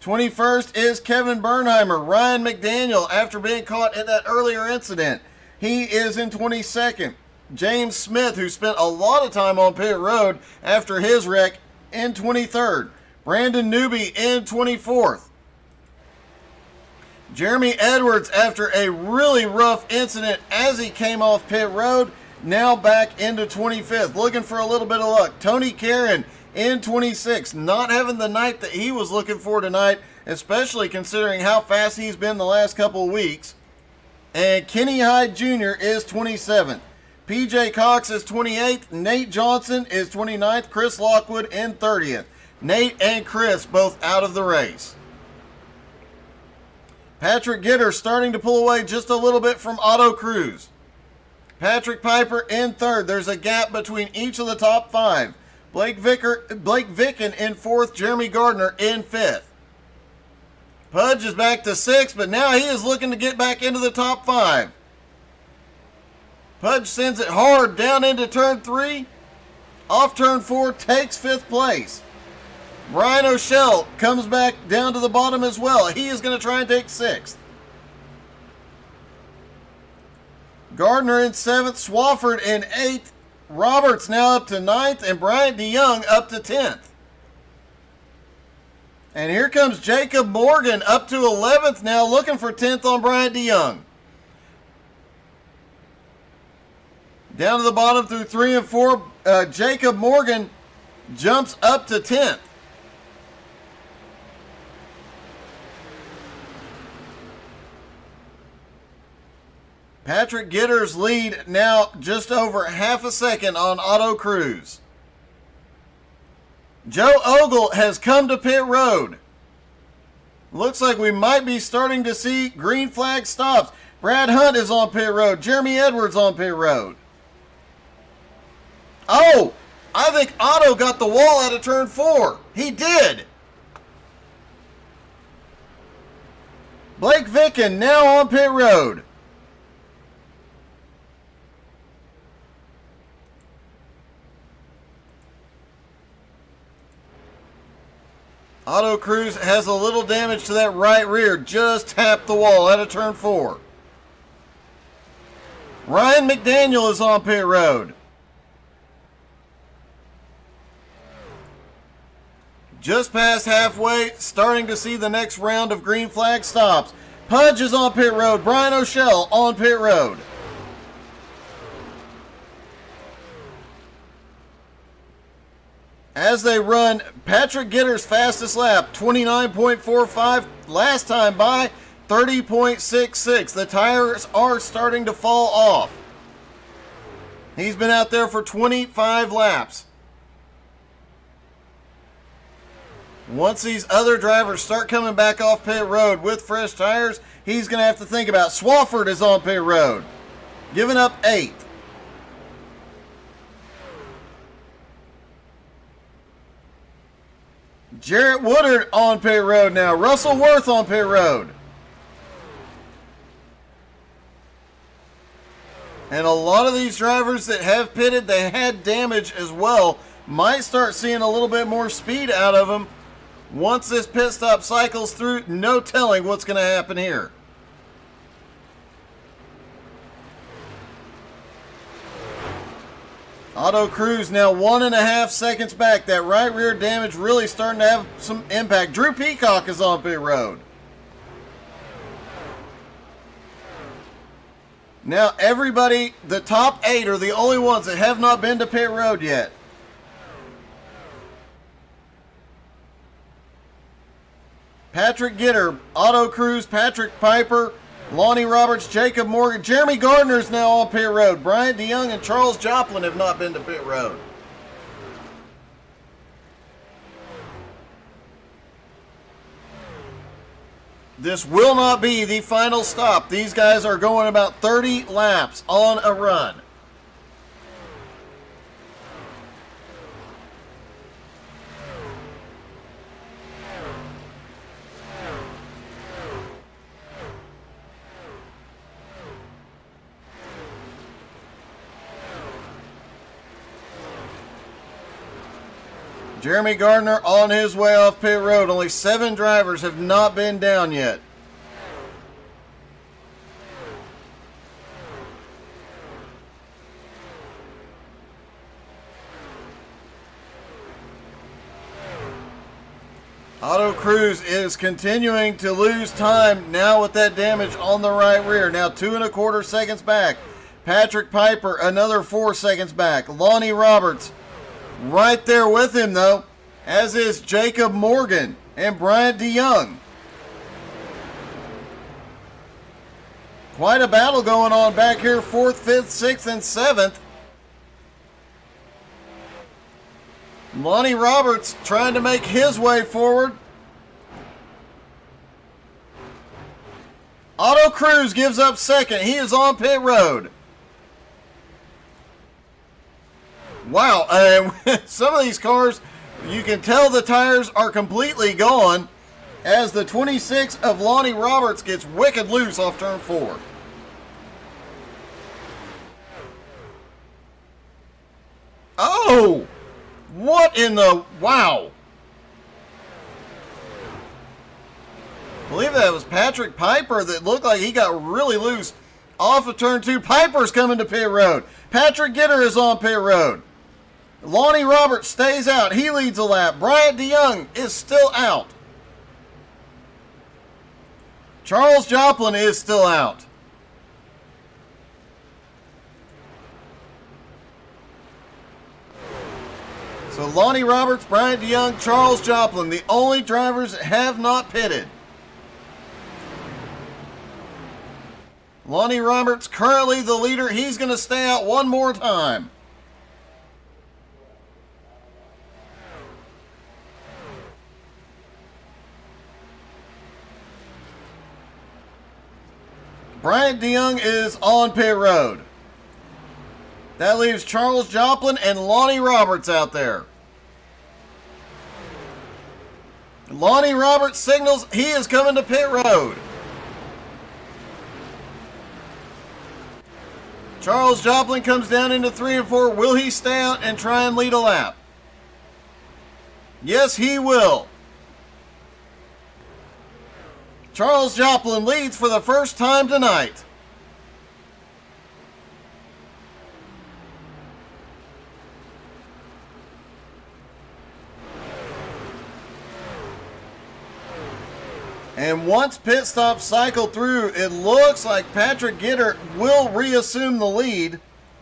21st is Kevin Bernheimer. Ryan McDaniel, after being caught in that earlier incident, he is in 22nd. James Smith, who spent a lot of time on pit road after his wreck, in 23rd. Brandon Newby in 24th. Jeremy Edwards, after a really rough incident as he came off pit road, now back into 25th, looking for a little bit of luck. Tony Caron in 26th, not having the night that he was looking for tonight, especially considering how fast he's been the last couple of weeks. And Kenny Hyde Jr. is 27th. PJ Cox is 28th. Nate Johnson is 29th. Chris Lockwood in 30th. Nate and Chris both out of the race. Patrick Gitter starting to pull away just a little bit from Otto Cruz. Patrick Piper in third. There's a gap between each of the top 5. Blake Vicken in 4th, Jeremy Gardner in 5th. Pudge is back to 6th, but now he is looking to get back into the top 5. Pudge sends it hard down into turn 3. Off turn 4, takes 5th place. Brian O'Shell comes back down to the bottom as well. He is going to try and take 6th. Gardner in 7th, Swafford in 8th. Roberts now up to 9th, and Bryant DeYoung up to 10th. And here comes Jacob Morgan up to 11th now, looking for 10th on Bryant DeYoung. Down to the bottom through 3 and 4, Jacob Morgan jumps up to 10th. Patrick Gitter's lead now just over half a second on Otto Cruz. Joe Ogle has come to pit road. Looks like we might be starting to see green flag stops. Brad Hunt is on pit road. Jeremy Edwards on pit road. Oh, I think Otto got the wall out of turn 4. He did. Blake Vicken now on pit road. Otto Cruz has a little damage to that right rear. Just tapped the wall out of turn 4. Ryan McDaniel is on pit road. Just past halfway, starting to see the next round of green flag stops. Pudge is on pit road. Brian O'Shell on pit road. As they run, Patrick Gitter's fastest lap, 29.45. Last time by, 30.66. The tires are starting to fall off. He's been out there for 25 laps. Once these other drivers start coming back off pit road with fresh tires, he's going to have to think about. Swafford is on pit road, giving up 8th. Jarrett Woodard on pit road now. Russell Worth on pit road. And a lot of these drivers that have pitted, they had damage as well. Might start seeing a little bit more speed out of them. Once this pit stop cycles through, no telling what's going to happen here. Otto Cruz now 1.5 seconds back. That right rear damage really starting to have some impact. Drew Peacock is on pit road. Now everybody, the top 8 are the only ones that have not been to pit road yet. Patrick Gitter, Otto Cruz, Patrick Piper, Lonnie Roberts, Jacob Morgan. Jeremy Gardner's now on pit road. Bryant DeYoung and Charles Joplin have not been to pit road. This will not be the final stop. These guys are going about 30 laps on a run. Jeremy Gardner on his way off pit road. Only 7 drivers have not been down yet. Otto Cruz is continuing to lose time now with that damage on the right rear. Now 2.25 seconds back. Patrick Piper another 4 seconds back. Lonnie Roberts right there with him, though, as is Jacob Morgan and Bryant DeYoung. Quite a battle going on back here, 4th, 5th, 6th, and 7th. Lonnie Roberts trying to make his way forward. Otto Cruz gives up 2nd. He is on pit road. Wow, some of these cars, you can tell the tires are completely gone as the 26 of Lonnie Roberts gets wicked loose off turn 4. Oh! What in the... Wow! I believe that was Patrick Piper that looked like he got really loose off of turn 2. Piper's coming to pit road. Patrick Gitter is on pit road. Lonnie Roberts stays out. He leads a lap. Bryant DeYoung is still out. Charles Joplin is still out. So Lonnie Roberts, Bryant DeYoung, Charles Joplin, the only drivers that have not pitted. Lonnie Roberts currently the leader. He's going to stay out one more time. Bryant DeYoung is on pit road. That leaves Charles Joplin and Lonnie Roberts out there. Lonnie Roberts signals he is coming to pit road. Charles Joplin comes down into 3 and 4. Will he stay out and try and lead a lap? Yes, he will. Charles Joplin leads for the first time tonight. And once pit stops cycle through, it looks like Patrick Gitter will reassume the lead.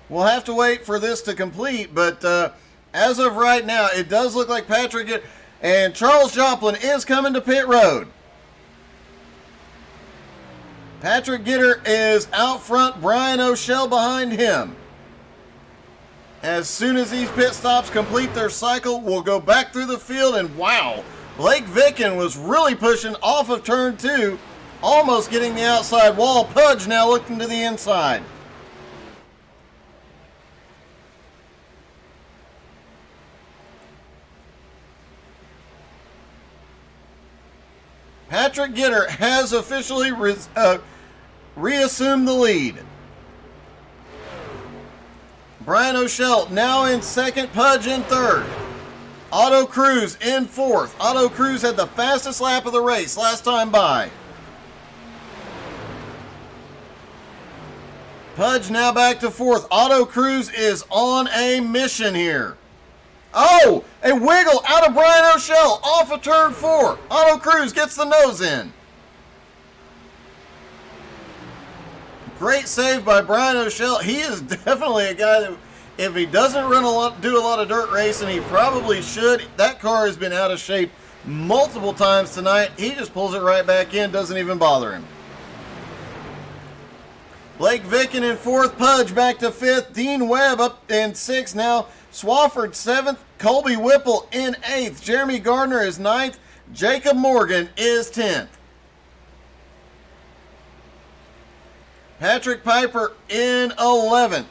We'll have to wait for this to complete, but as of right now, it does look like Patrick Gitter and Charles Joplin is coming to pit road. Patrick Gitter is out front, Brian O'Shell behind him. As soon as these pit stops complete their cycle, we'll go back through the field, and wow, Blake Vicken was really pushing off of turn 2, almost getting the outside wall. Pudge now looking to the inside. Patrick Gitter has officially reassumed the lead. Brian O'Shell now in second, Pudge in third. Otto Cruz in fourth. Otto Cruz had the fastest lap of the race last time by. Pudge now back to fourth. Otto Cruz is on a mission here. Oh, a wiggle out of Brian O'Shell off of turn 4. Otto Cruz gets the nose in. Great save by Brian O'Shell. He is definitely a guy that, if he doesn't do a lot of dirt racing, he probably should. That car has been out of shape multiple times tonight. He just pulls it right back in, doesn't even bother him. Blake Vicken in fourth, Pudge back to fifth, Dean Webb up in sixth now, Swafford seventh, Colby Whipple in eighth, Jeremy Gardner is ninth, Jacob Morgan is 10th. Patrick Piper in 11th.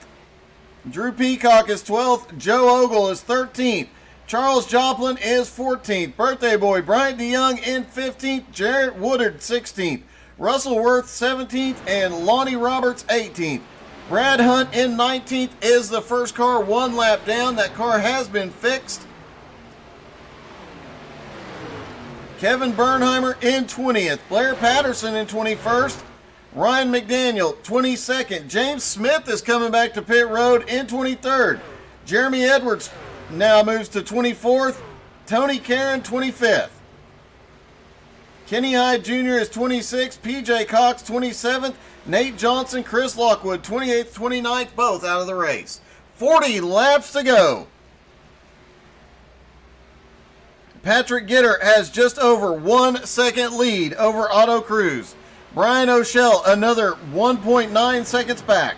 Drew Peacock is 12th. Joe Ogle is 13th. Charles Joplin is 14th. Birthday boy Bryant DeYoung in 15th. Jarrett Woodard 16th. Russell Worth 17th. And Lonnie Roberts 18th. Brad Hunt in 19th is the first car one lap down. That car has been fixed. Kevin Bernheimer in 20th. Blair Patterson in 21st. Ryan McDaniel, 22nd. James Smith is coming back to pit road in 23rd. Jeremy Edwards now moves to 24th. Tony Caron, 25th. Kenny Hyde Jr. is 26th. PJ Cox, 27th. Nate Johnson, Chris Lockwood, 28th, 29th, both out of the race. 40 laps to go. Patrick Gitter has just over 1 second lead over Otto Cruz. Brian O'Shell, another 1.9 seconds back.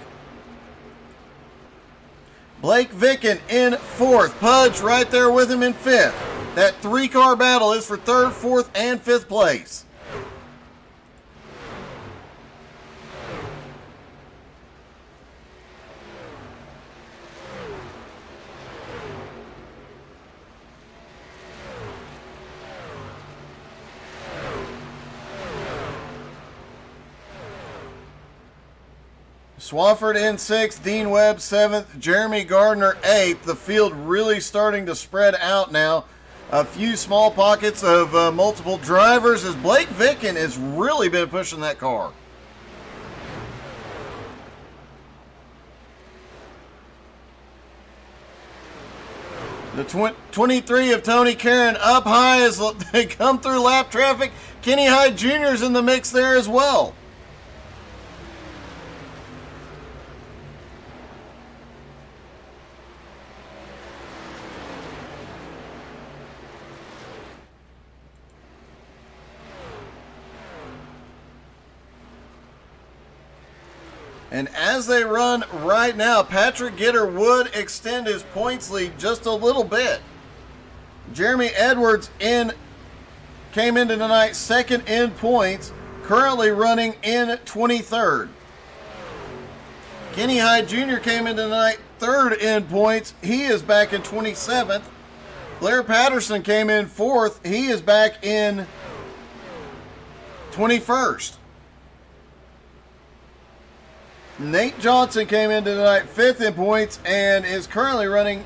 Blake Vicken in fourth. Pudge right there with him in fifth. That 3-car battle is for third, fourth, and fifth place. Swafford in 6th, Dean Webb 7th, Jeremy Gardner 8th. The field really starting to spread out now. A few small pockets of multiple drivers as Blake Vicken has really been pushing that car. The 23 of Tony Karen up high as they come through lap traffic. Kenny Hyde Jr. is in the mix there as well. And as they run right now, Patrick Gitter would extend his points lead just a little bit. Jeremy Edwards came into tonight second in points, currently running in 23rd. Kenny Hyde Jr. came into tonight third in points. He is back in 27th. Blair Patterson came in fourth. He is back in 21st. Nate Johnson came into tonight fifth in points and is currently running,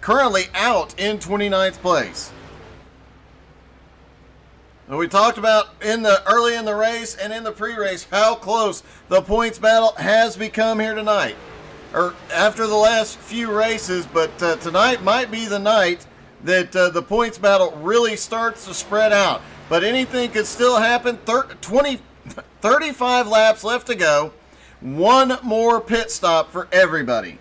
currently out in 29th place. We talked about early in the race and in the pre-race how close the points battle has become here tonight, or after the last few races, but tonight might be the night that the points battle really starts to spread out. But anything could still happen. 35 laps left to go. One more pit stop for everybody.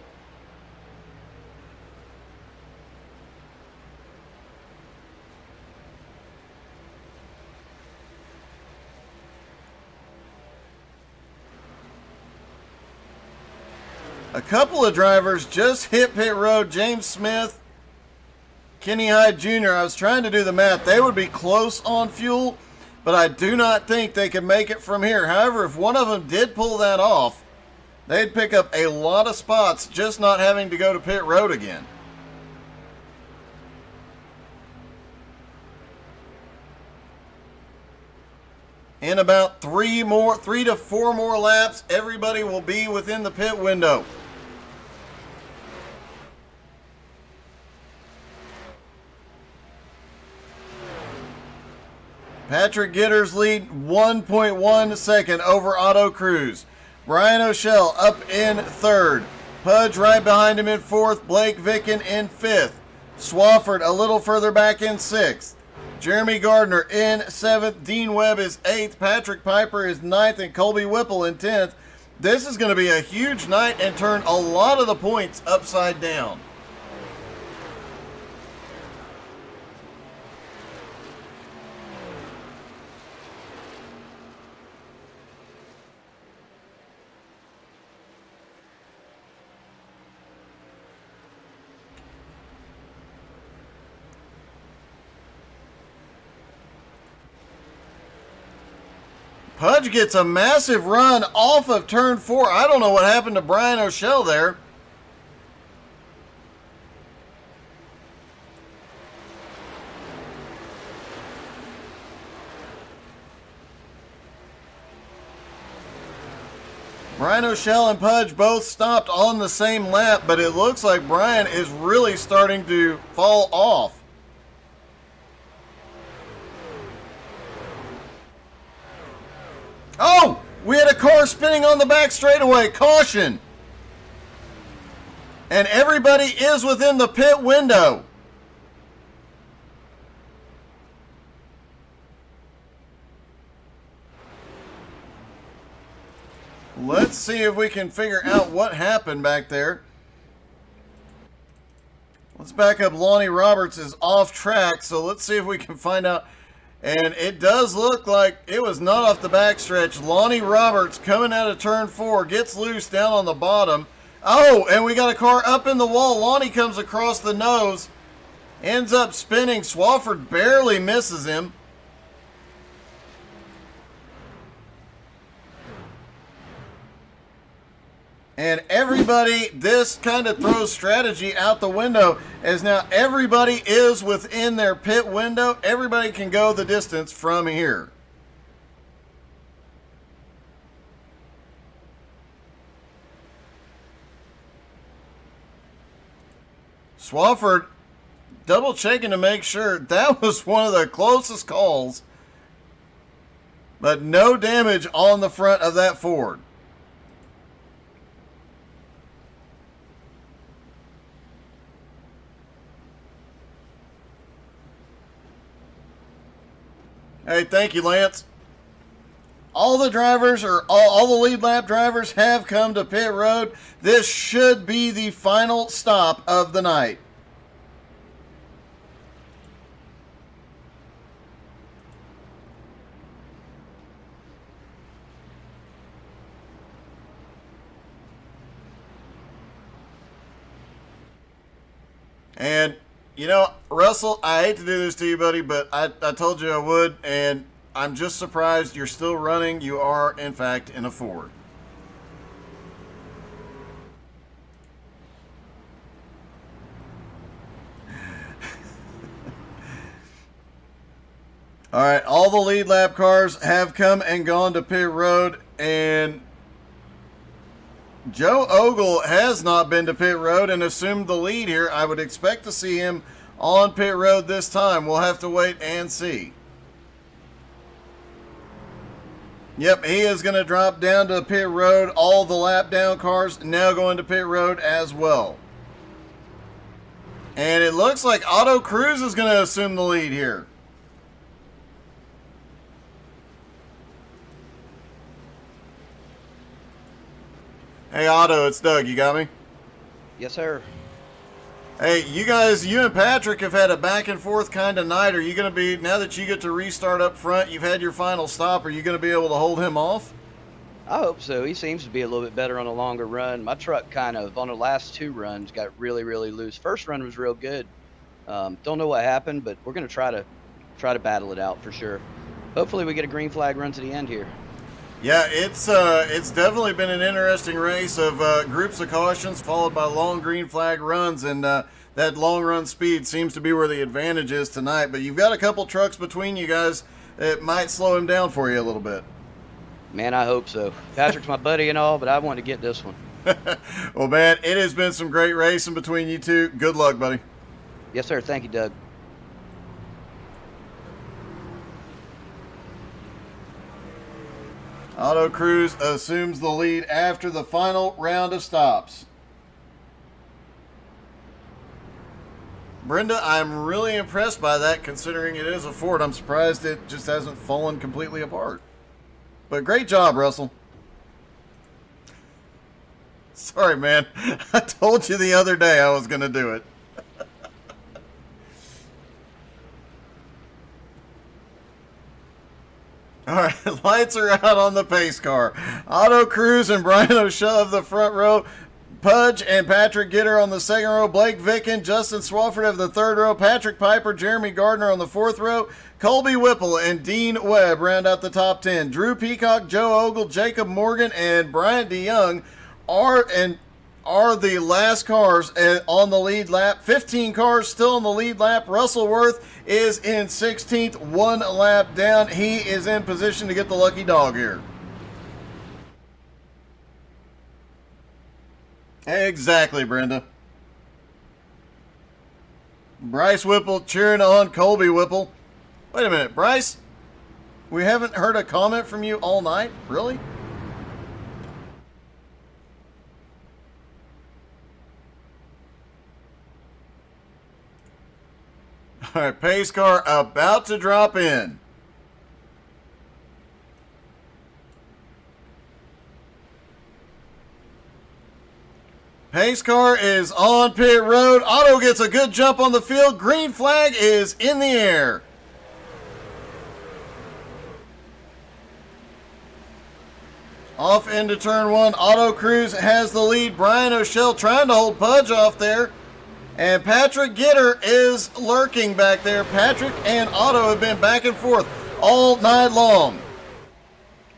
A couple of drivers just hit pit road. James Smith, Kenny Hyde Jr. I was trying to do the math. They would be close on fuel, but I do not think they can make it from here. However, if one of them did pull that off, they'd pick up a lot of spots just not having to go to pit road again. In about 3 to 4 more laps, everybody will be within the pit window. Patrick Gitter's lead 1.1 second over Otto Cruz. Brian O'Shell up in third. Pudge right behind him in fourth. Blake Vicken in fifth. Swafford a little further back in sixth. Jeremy Gardner in seventh. Dean Webb is eighth. Patrick Piper is ninth. And Colby Whipple in 10th. This is going to be a huge night and turn a lot of the points upside down. Pudge gets a massive run off of turn 4. I don't know what happened to Brian O'Shell there. Brian O'Shell and Pudge both stopped on the same lap, but it looks like Brian is really starting to fall off. Oh, we had a car spinning on the back straightaway. Caution. And everybody is within the pit window. Let's see if we can figure out what happened back there. Let's back up. Lonnie Roberts is off track, so let's see if we can find out. And it does look like it was not off the backstretch. Lonnie Roberts coming out of turn 4 gets loose down on the bottom. Oh, and we got a car up in the wall. Lonnie comes across the nose, ends up spinning. Swafford barely misses him. And everybody, this kind of throws strategy out the window, as now everybody is within their pit window. Everybody can go the distance from here. Swafford double checking to make sure. That was one of the closest calls. But no damage on the front of that Ford. Hey, thank you, Lance. All the drivers, or all the lead lap drivers, have come to pit road. This should be the final stop of the night. And, you know, Russell, I hate to do this to you, buddy, but I told you I would, and I'm just surprised you're still running. You are, in fact, in a Ford. All right, all the lead lap cars have come and gone to pit road, and Joe Ogle has not been to pit road and assumed the lead here. I would expect to see him on pit road this time. We'll have to wait and see. Yep, he is going to drop down to pit road. All the lap down cars now going to pit road as well. And it looks like Otto Cruz is going to assume the lead here. Hey, Otto, it's Doug. You got me? Yes, sir. Hey, you guys, you and Patrick have had a back and forth kind of night. Are you going to be, now that you get to restart up front, you've had your final stop, are you going to be able to hold him off? I hope so. He seems to be a little bit better on a longer run. My truck kind of, on the last 2 runs, got really, really loose. First run was real good. Don't know what happened, but we're going to try to battle it out for sure. Hopefully we get a green flag run to the end here. Yeah, it's definitely been an interesting race of groups of cautions followed by long green flag runs, and that long run speed seems to be where the advantage is tonight. But you've got a couple trucks between you guys that might slow him down for you a little bit. Man, I hope so. Patrick's my buddy and all, but I want to get this one. Well, man, it has been some great racing between you two. Good luck, buddy. Yes, sir. Thank you, Doug. Otto Cruz assumes the lead after the final round of stops. Brenda, I'm really impressed by that considering it is a Ford. I'm surprised it just hasn't fallen completely apart. But great job, Russell. Sorry, man. I told you the other day I was going to do it. All right, lights are out on the pace car. Otto Cruz and Brian O'Shea of the front row. Pudge and Patrick Gitter on the second row. Blake Vicken, Justin Swafford of the third row. Patrick Piper, Jeremy Gardner on the fourth row. Colby Whipple and Dean Webb round out the top 10. Drew Peacock, Joe Ogle, Jacob Morgan, and Bryant DeYoung are the last cars on the lead lap. 15 cars still on the lead lap. Russell Worth is in 16th, 1 lap down. He is in position to get the lucky dog here. Exactly, Brenda. Bryce Whipple cheering on Colby Whipple. Wait a minute, Bryce? We haven't heard a comment from you all night? Really? All right, pace car about to drop in. Pace car is on pit road. Otto gets a good jump on the field. Green flag is in the air. Off into turn 1. Otto Cruz has the lead. Brian O'Shea trying to hold Pudge off there. And Patrick Gitter is lurking back there. Patrick and Otto have been back and forth all night long.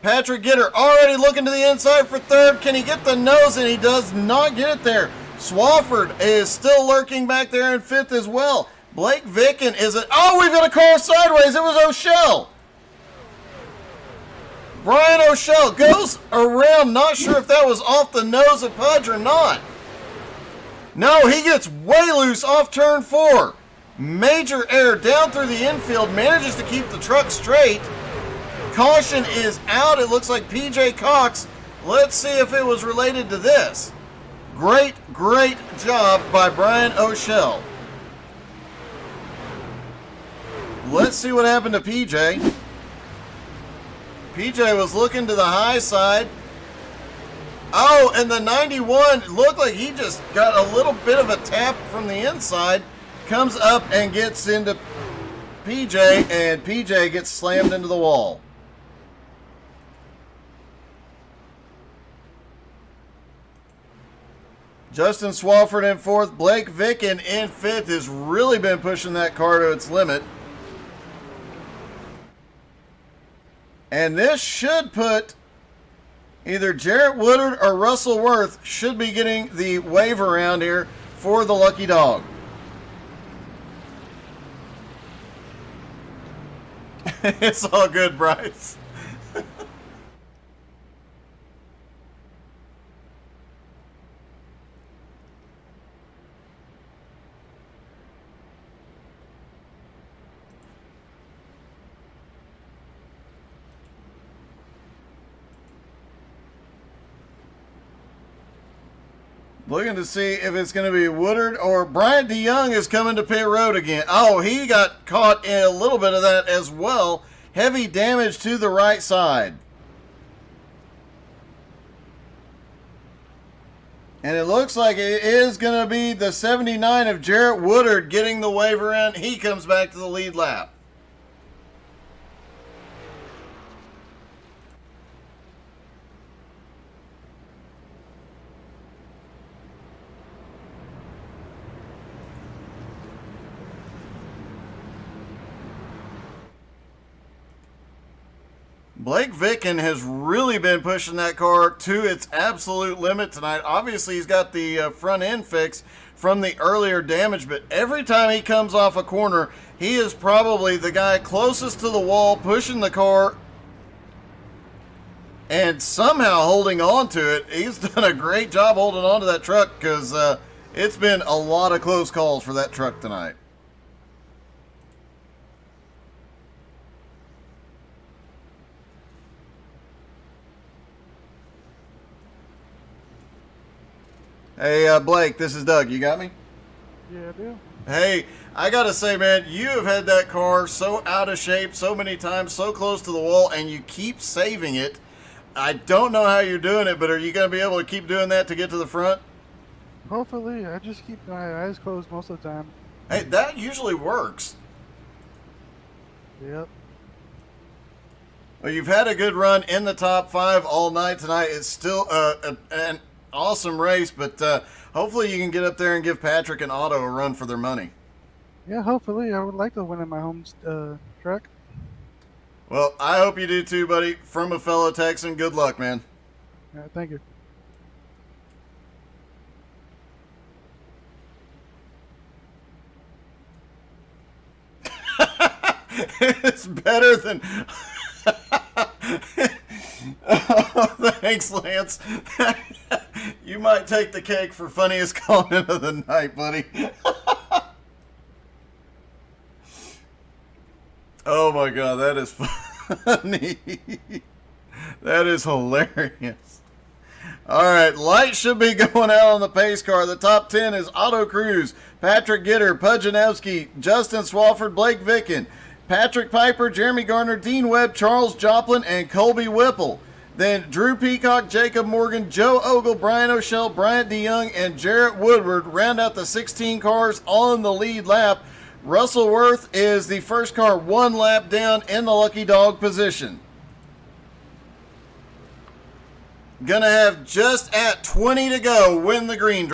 Patrick Gitter already looking to the inside for third. Can he get the nose? And he does not get it there. Swafford is still lurking back there in fifth as well. Blake Vicken is it. Oh, we've got a car sideways. It was O'Shea. Brian O'Shea goes around. Not sure if that was off the nose of Pudge or not. No, he gets way loose off turn 4. Major error down through the infield. Manages to keep the truck straight. Caution is out. It looks like PJ Cox. Let's see if it was related to this. Great job by Brian O'Shell. Let's see what happened to PJ. PJ was looking to the high side. Oh, and the 91 looked like he just got a little bit of a tap from the inside. Comes up and gets into PJ, and PJ gets slammed into the wall. Justin Swafford in 4th. Blake Vicken in 5th has really been pushing that car to its limit. And this should put either Jarrett Woodard or Russell Worth should be getting the wave around here for the lucky dog. It's all good, Bryce. Looking to see if it's going to be Woodard or Bryant DeYoung is coming to pit road again. Oh, he got caught in a little bit of that as well. Heavy damage to the right side. And it looks like it is going to be the 79 of Jarrett Woodard getting the wave around. He comes back to the lead lap. Blake Vicken has really been pushing that car to its absolute limit tonight. Obviously, he's got the front end fix from the earlier damage, but every time he comes off a corner, he is probably the guy closest to the wall, pushing the car and somehow holding on to it. He's done a great job holding on to that truck because it's been a lot of close calls for that truck tonight. Hey, Blake, this is Doug. You got me? Yeah, I do. Hey, I got to say, man, you have had that car so out of shape so many times, so close to the wall, and you keep saving it. I don't know how you're doing it, but are you going to be able to keep doing that to get to the front? Hopefully. I just keep my eyes closed most of the time. Hey, that usually works. Yep. Well, you've had a good run in the top 5 all night tonight. It's still an awesome race, but hopefully you can get up there and give Patrick and Otto a run for their money. Yeah, hopefully. I would like to win in my home truck. Well, I hope you do too, buddy. From a fellow Texan, good luck, man. All right, thank you. It's better than... Oh, thanks, Lance. You might take the cake for funniest comment of the night, buddy. Oh my God, that is funny. That is hilarious. All right, lights should be going out on the pace car. The top 10 is Otto Cruz, Patrick Gitter, Pujanowski, Justin Swafford, Blake Vicken, Patrick Piper, Jeremy Garner, Dean Webb, Charles Joplin, and Colby Whipple. Then Drew Peacock, Jacob Morgan, Joe Ogle, Brian O'Shell, Bryant DeYoung, and Jarrett Woodward round out the 16 cars on the lead lap. Russell Worth is the first car 1 lap down in the lucky dog position. Gonna have just at 20 to go, win the green.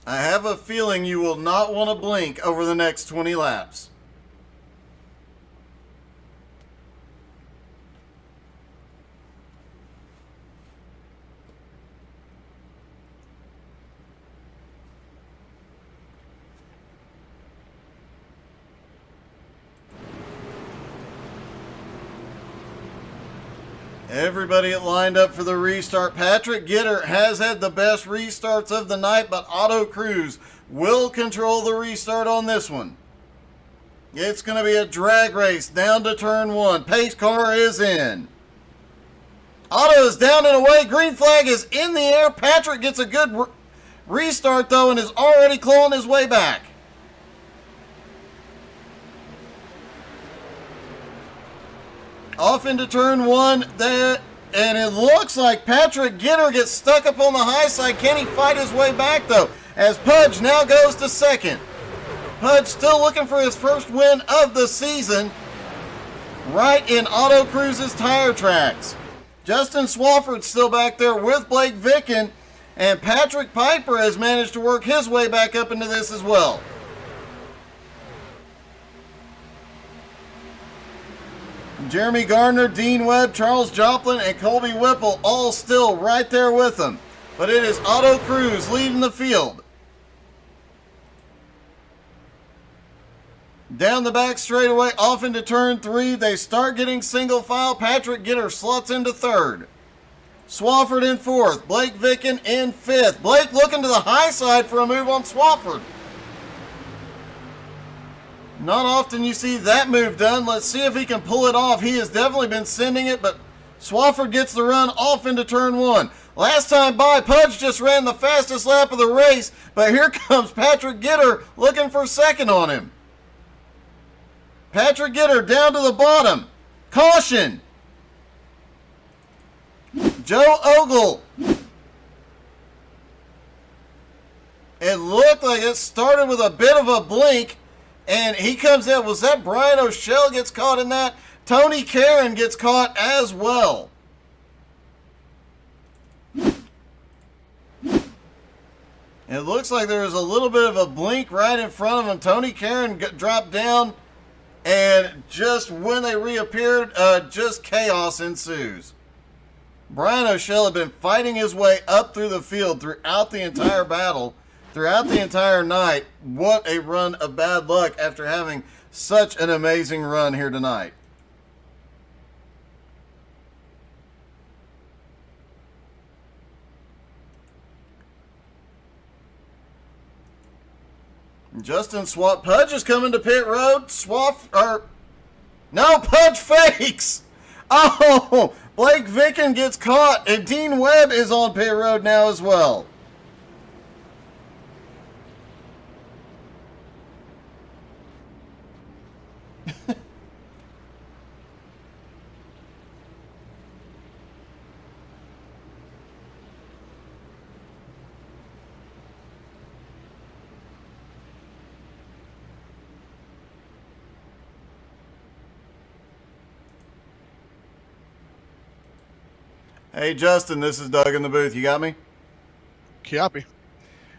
I have a feeling you will not want to blink over the next 20 laps. Everybody lined up for the restart. Patrick Gitter has had the best restarts of the night, but Auto Cruz will control the restart on this one. It's going to be a drag race down to turn 1. Pace car is in. Auto is down and away. Green flag is in the air. Patrick gets a good restart, though, and is already clawing his way back. Off into turn 1 there, and it looks like Patrick Gitter gets stuck up on the high side. Can he fight his way back, though, as Pudge now goes to second? Pudge still looking for his first win of the season right in Auto Cruz's tire tracks. Justin Swafford's still back there with Blake Vicken, and Patrick Piper has managed to work his way back up into this as well. Jeremy Gardner, Dean Webb, Charles Joplin, and Colby Whipple all still right there with him. But it is Auto Cruz leading the field. Down the back straightaway, off into turn 3. They start getting single file. Patrick Gitter slots into third. Swafford in fourth. Blake Vicken in fifth. Blake looking to the high side for a move on Swafford. Not often you see that move done. Let's see if he can pull it off. He has definitely been sending it, but Swafford gets the run off into turn 1. Last time by, Pudge just ran the fastest lap of the race, but here comes Patrick Gitter looking for second on him. Patrick Gitter down to the bottom. Caution. Joe Ogle. It looked like it started with a bit of a blink, and he comes in. Was that Brian O'Shell gets caught in that? Tony Caron gets caught as well. It looks like there was a little bit of a blink right in front of him. Tony Caron dropped down, and just when they reappeared, just chaos ensues. Brian O'Shell had been fighting his way up through the field throughout the entire battle, throughout the entire night. What a run of bad luck after having such an amazing run here tonight. Justin Pudge is coming to pit road. Pudge fakes. Oh, Blake Vicken gets caught, and Dean Webb is on pit road now as well. Hey, Justin, this is Doug in the booth. You got me? Copy.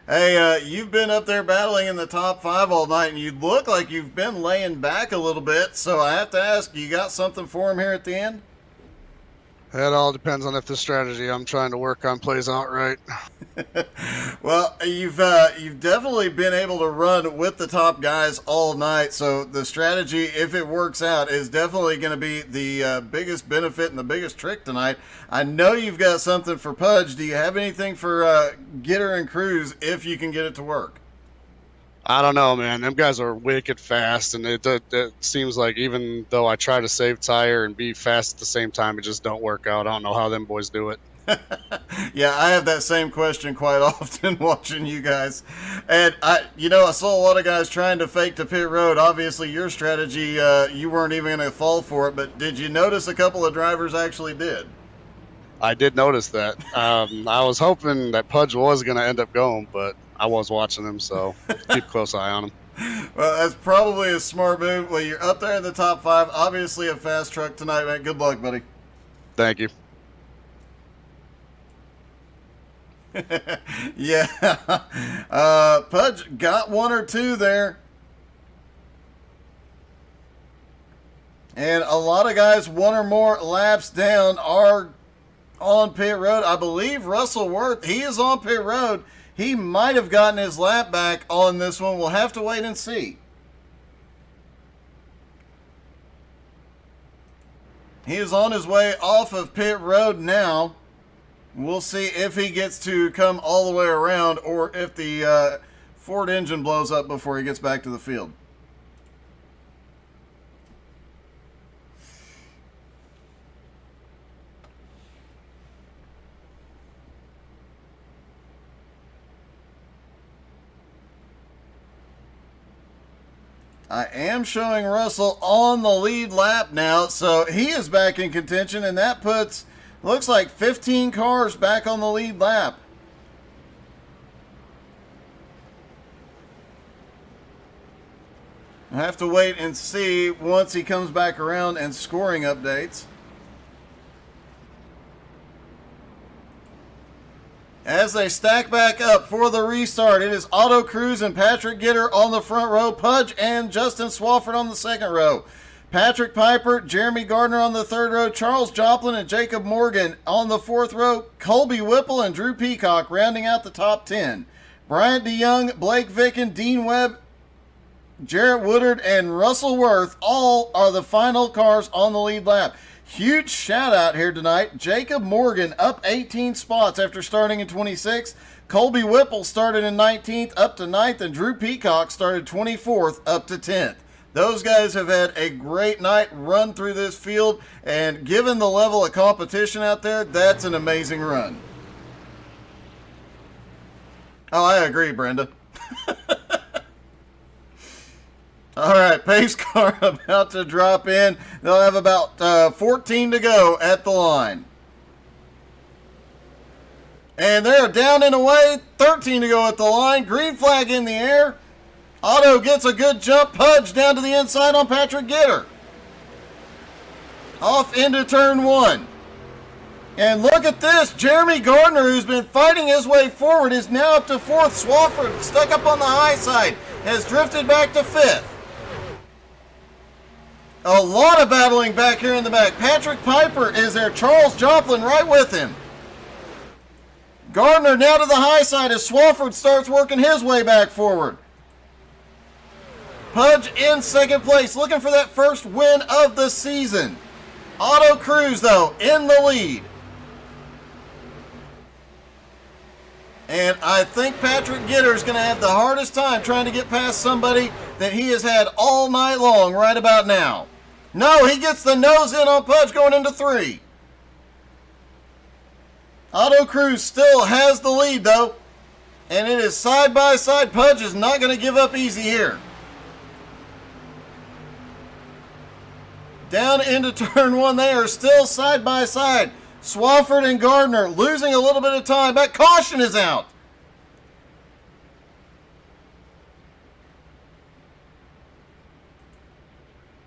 Hey, you've been up there battling in the top 5 all night, and you look like you've been laying back a little bit, so I have to ask, you got something for him here at the end? It all depends on if the strategy I'm trying to work on plays out right. Well, you've definitely been able to run with the top guys all night, so the strategy, if it works out, is definitely going to be the biggest benefit and the biggest trick tonight. I know you've got something for Pudge. Do you have anything for Gitter and Cruz if you can get it to work? I don't know, man. Them guys are wicked fast, and it seems like even though I try to save tire and be fast at the same time, it just don't work out. I don't know how them boys do it. Yeah, I have that same question quite often watching you guys. And I saw a lot of guys trying to fake to pit road. Obviously, your strategy, you weren't even going to fall for it, but did you notice a couple of drivers actually did? I did notice that. I was hoping that Pudge was going to end up going, but I was watching him, so keep a close eye on him. Well, that's probably a smart move. Well, you're up there in the top 5. Obviously a fast truck tonight, man. Good luck, buddy. Thank you. Yeah. Pudge got 1 or 2 there. And a lot of guys 1 or more laps down are on pit road. I believe Russell Worth, he is on pit road. He might have gotten his lap back on this one. We'll have to wait and see. He is on his way off of pit road now. We'll see if he gets to come all the way around or if the Ford engine blows up before he gets back to the field. I am showing Russell on the lead lap now, so he is back in contention, and that puts, looks like 15 cars back on the lead lap. I have to wait and see once he comes back around and scoring updates. As they stack back up for the restart, it is Otto Cruz and Patrick Gitter on the front row, Pudge and Justin Swafford on the second row. Patrick Piper, Jeremy Gardner on the third row, Charles Joplin and Jacob Morgan on the fourth row, Colby Whipple and Drew Peacock rounding out the top 10. Bryant DeYoung, Blake Vicken, Dean Webb, Jarrett Woodard, and Russell Worth all are the final cars on the lead lap. Huge shout out here tonight. Jacob Morgan up 18 spots after starting in 26th. Colby Whipple started in 19th up to 9th, and Drew Peacock started 24th up to 10th. Those guys have had a great night run through this field, and given the level of competition out there, that's an amazing run. Oh, I agree, Brenda. All right, pace car about to drop in. They'll have about 14 to go at the line. And they're down and away, 13 to go at the line. Green flag in the air. Otto gets a good jump. Pudge down to the inside on Patrick Gitter. Off into turn one. And look at this. Jeremy Gardner, who's been fighting his way forward, is now up to fourth. Swafford, stuck up on the high side, has drifted back to fifth. A lot of battling back here in the back. Patrick Piper is there. Charles Joplin right with him. Gardner now to the high side as Swafford starts working his way back forward. Pudge in second place, looking for that first win of the season. Otto Cruz, though, in the lead. And I think Patrick Gitter is going to have the hardest time trying to get past somebody that he has had all night long right about now. No, he gets the nose in on Pudge going into three. Otto Cruz still has the lead, though. And it is side by side. Pudge is not going to give up easy here. Down into turn one, they are still side by side. Swafford and Gardner losing a little bit of time, but caution is out.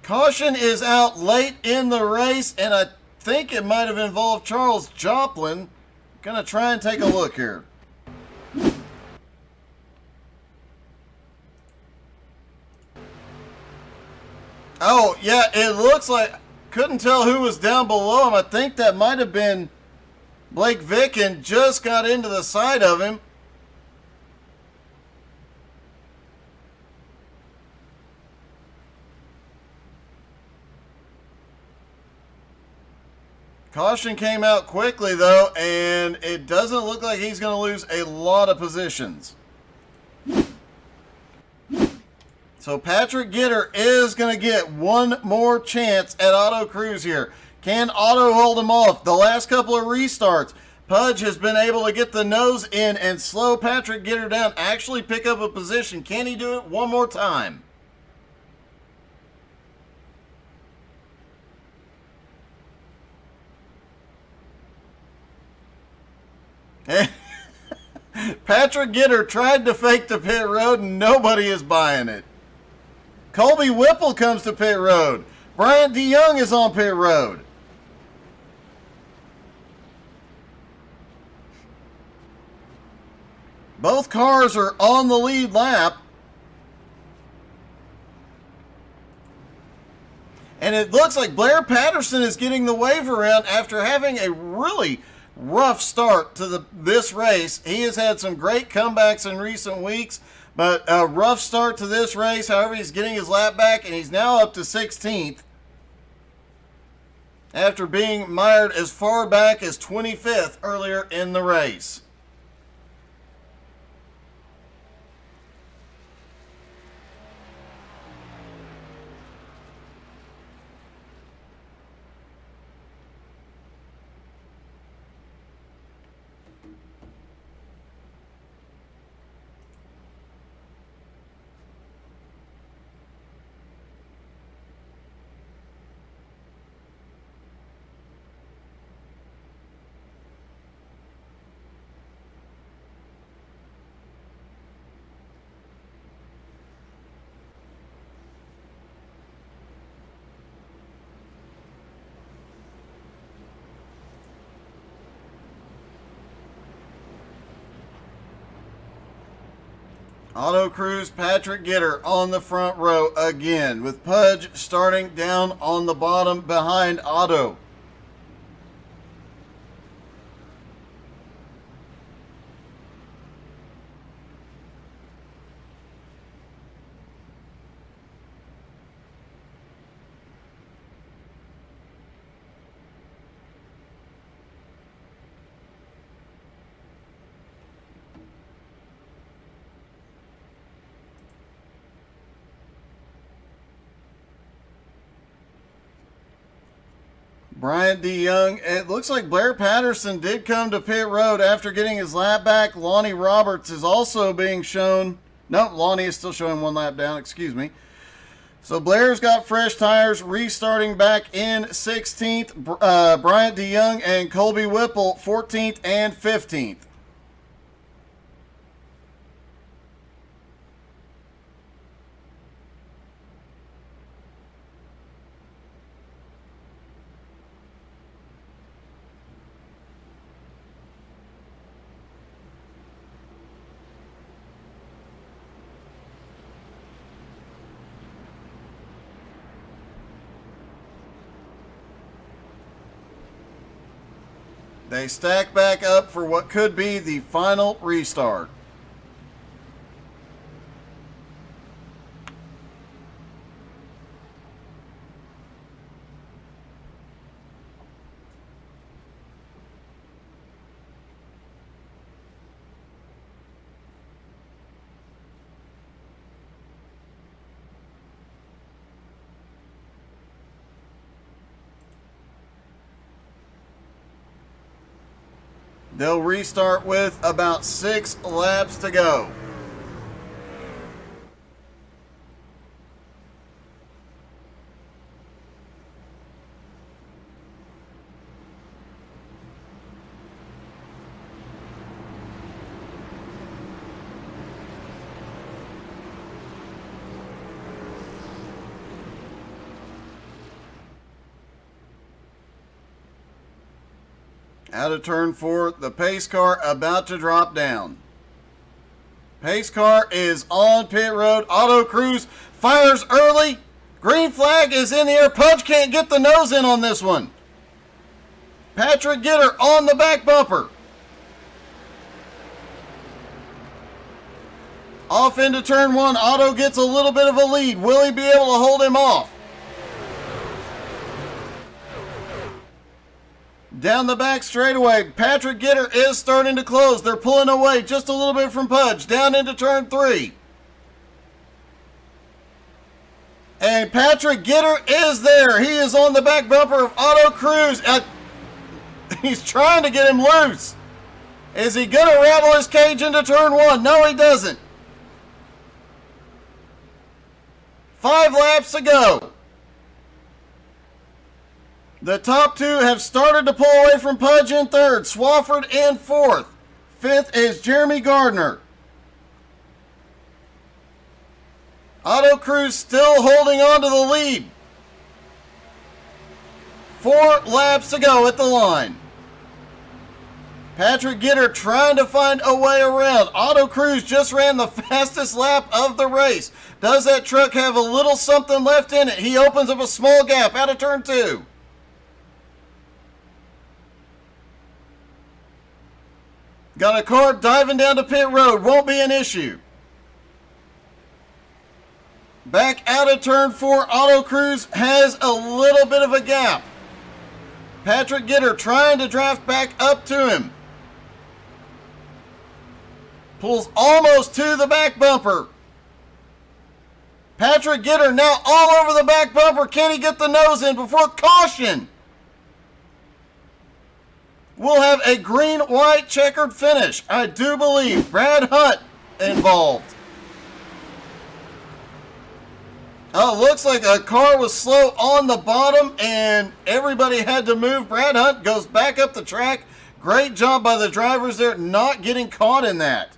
Caution is out late in the race, and I think it might have involved Charles Joplin. Gonna try and take a look here. Oh, yeah, it looks like, couldn't tell who was down below him. I think that might have been Blake Vicken, just got into the side of him. Caution came out quickly, though, and it doesn't look like he's going to lose a lot of positions. So Patrick Gitter is going to get one more chance at Otto Cruz here. Can Otto hold him off? The last couple of restarts, Pudge has been able to get the nose in and slow Patrick Gitter down, actually pick up a position. Can he do it one more time? Patrick Gitter tried to fake the pit road and nobody is buying it. Colby Whipple comes to pit road. Bryant DeYoung is on pit road. Both cars are on the lead lap. And it looks like Blair Patterson is getting the wave around after having a really rough start to this race. He has had some great comebacks in recent weeks, but a rough start to this race. However, he's getting his lap back, and he's now up to 16th. after being mired as far back as 25th earlier in the race. Auto Cruz Patrick Gitter on the front row again, with Pudge starting down on the bottom behind Otto. Bryant DeYoung, it looks like Blair Patterson did come to pit road after getting his lap back. Lonnie Roberts is also being shown. No, Lonnie is still showing one lap down, excuse me. So Blair's got fresh tires, restarting back in 16th. Bryant DeYoung and Colby Whipple 14th and 15th. They stack back up for what could be the final restart. They'll restart with about 6 laps to go. Out of turn 4, the pace car about to drop down. Pace car is on pit road. Auto Cruz fires early. Green flag is in the air. Pudge can't get the nose in on this one. Patrick Gitter on the back bumper. Off into turn 1. Auto gets a little bit of a lead. Will he be able to hold him off? Down the back straightaway, Patrick Gitter is starting to close. They're pulling away just a little bit from Pudge. Down into turn 3. And Patrick Gitter is there. He is on the back bumper of Auto Cruz. He's trying to get him loose. Is he going to rattle his cage into turn 1? No, he doesn't. 5 laps to go. The top 2 have started to pull away from Pudge in 3rd. Swafford in 4th. 5th is Jeremy Gardner. Auto Cruz still holding on to the lead. 4 laps to go at the line. Patrick Gitter trying to find a way around. Auto Cruz just ran the fastest lap of the race. Does that truck have a little something left in it? He opens up a small gap out of turn 2. Got a car diving down to pit road. Won't be an issue. Back out of turn 4. Auto Cruz has a little bit of a gap. Patrick Gitter trying to draft back up to him. Pulls almost to the back bumper. Patrick Gitter now all over the back bumper. Can he get the nose in before caution? We'll have a green-white checkered finish. I do believe Brad Hunt involved. Oh, looks like a car was slow on the bottom and everybody had to move. Brad Hunt goes back up the track. Great job by the drivers there, not getting caught in that.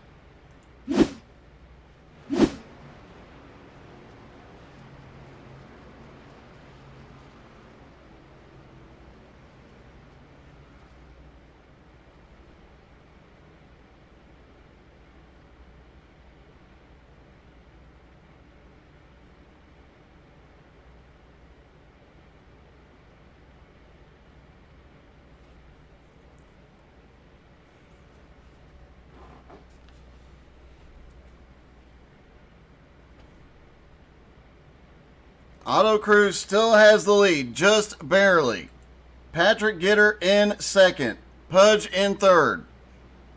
Auto Cruz still has the lead, just barely. Patrick Gitter in second. Pudge in third.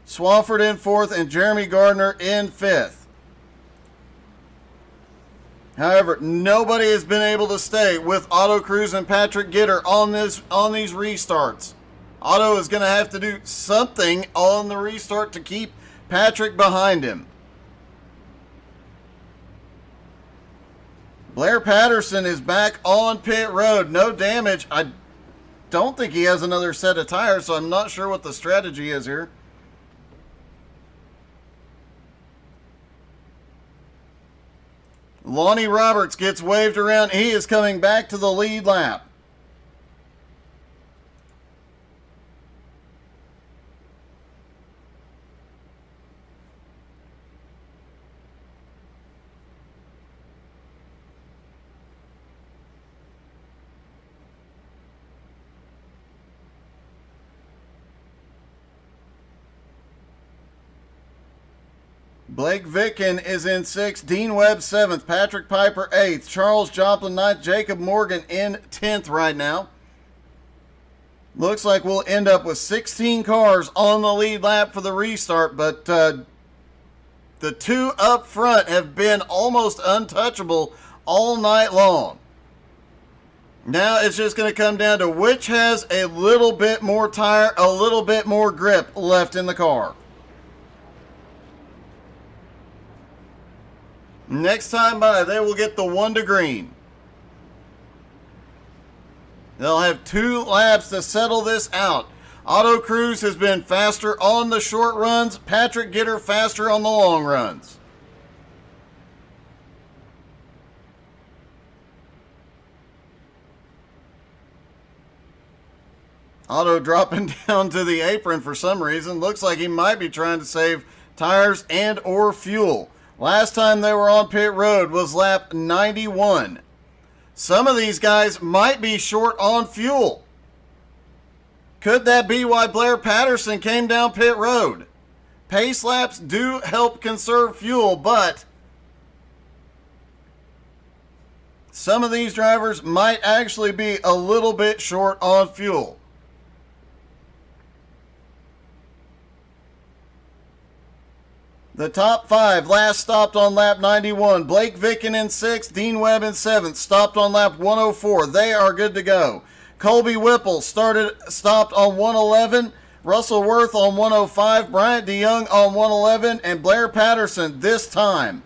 Swafford in fourth, and Jeremy Gardner in fifth. However, nobody has been able to stay with Auto Cruz and Patrick Gitter on these restarts. Auto is going to have to do something on the restart to keep Patrick behind him. Blair Patterson is back on pit road. No damage. I don't think he has another set of tires, so I'm not sure what the strategy is here. Lonnie Roberts gets waved around. He is coming back to the lead lap. Blake Vicken is in 6th, Dean Webb 7th, Patrick Piper 8th, Charles Joplin 9th, Jacob Morgan in 10th right now. Looks like we'll end up with 16 cars on the lead lap for the restart, but the two up front have been almost untouchable all night long. Now it's just going to come down to which has a little bit more tire, a little bit more grip left in the car. Next time by, they will get the 1 to green. They'll have 2 laps to settle this out. Auto Cruz has been faster on the short runs. Patrick Gitter faster on the long runs. Auto dropping down to the apron for some reason. Looks like he might be trying to save tires and or fuel. Last time they were on pit road was lap 91. Some of these guys might be short on fuel. Could that be why Blair Patterson came down pit road? Pace laps do help conserve fuel, but some of these drivers might actually be a little bit short on fuel. The top 5 last stopped on lap 91. Blake Vicken in 6th, Dean Webb in 7th, stopped on lap 104. They are good to go. Colby Whipple stopped on 111. Russell Worth on 105. Bryant DeYoung on 111. And Blair Patterson this time.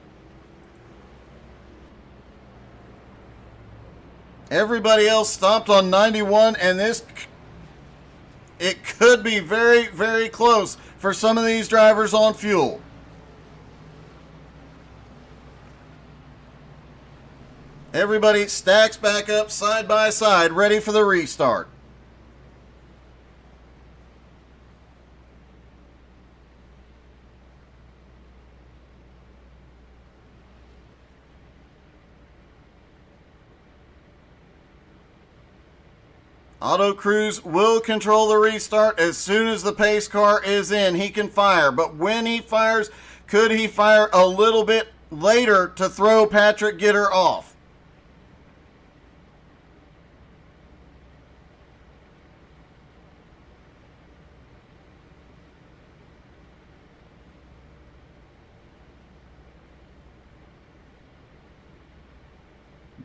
Everybody else stopped on 91, and it could be very, very close for some of these drivers on fuel. Everybody stacks back up side by side, ready for the restart. Auto Cruz will control the restart as soon as the pace car is in. He can fire, but when he fires, could he fire a little bit later to throw Patrick Gitter off?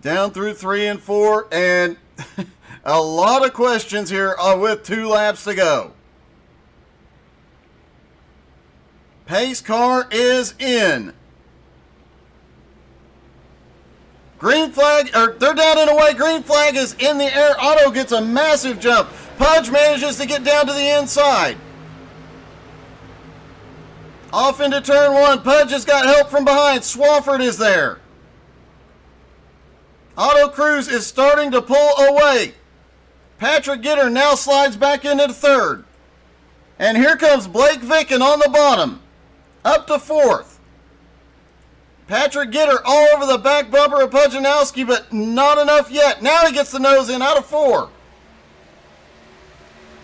Down through 3 and 4, and a lot of questions here with 2 laps to go. Pace car is in. Green flag, or they're down and away. Green flag is in the air. Otto gets a massive jump. Pudge manages to get down to the inside. Off into turn 1. Pudge has got help from behind. Swafford is there. Otto Cruz is starting to pull away. Patrick Gitter now slides back into the 3rd. And here comes Blake Vicken on the bottom. Up to 4th. Patrick Gitter all over the back bumper of Pudge and Nowski, but not enough yet. Now he gets the nose in out of 4.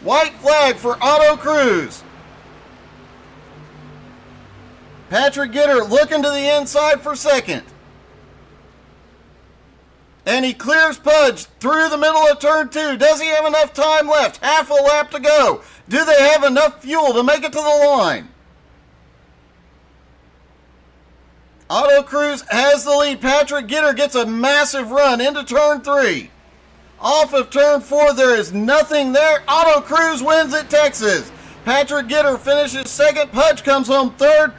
White flag for Otto Cruz. Patrick Gitter looking to the inside for 2nd. And he clears Pudge through the middle of turn 2. Does he have enough time left? Half a lap to go. Do they have enough fuel to make it to the line? Otto Cruz has the lead. Patrick Gitter gets a massive run into turn 3. Off of turn 4, there is nothing there. Otto Cruz wins at Texas. Patrick Gitter finishes 2nd. Pudge comes home 3rd.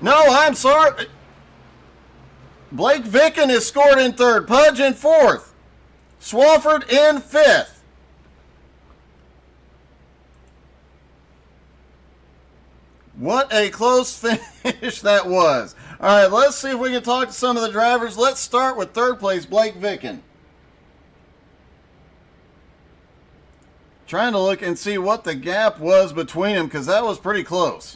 No, I'm sorry. Blake Vicken is scored in 3rd. Pudge in 4th. Swafford in 5th. What a close finish that was. All right, let's see if we can talk to some of the drivers. Let's start with 3rd place, Blake Vicken. Trying to look and see what the gap was between them, because that was pretty close.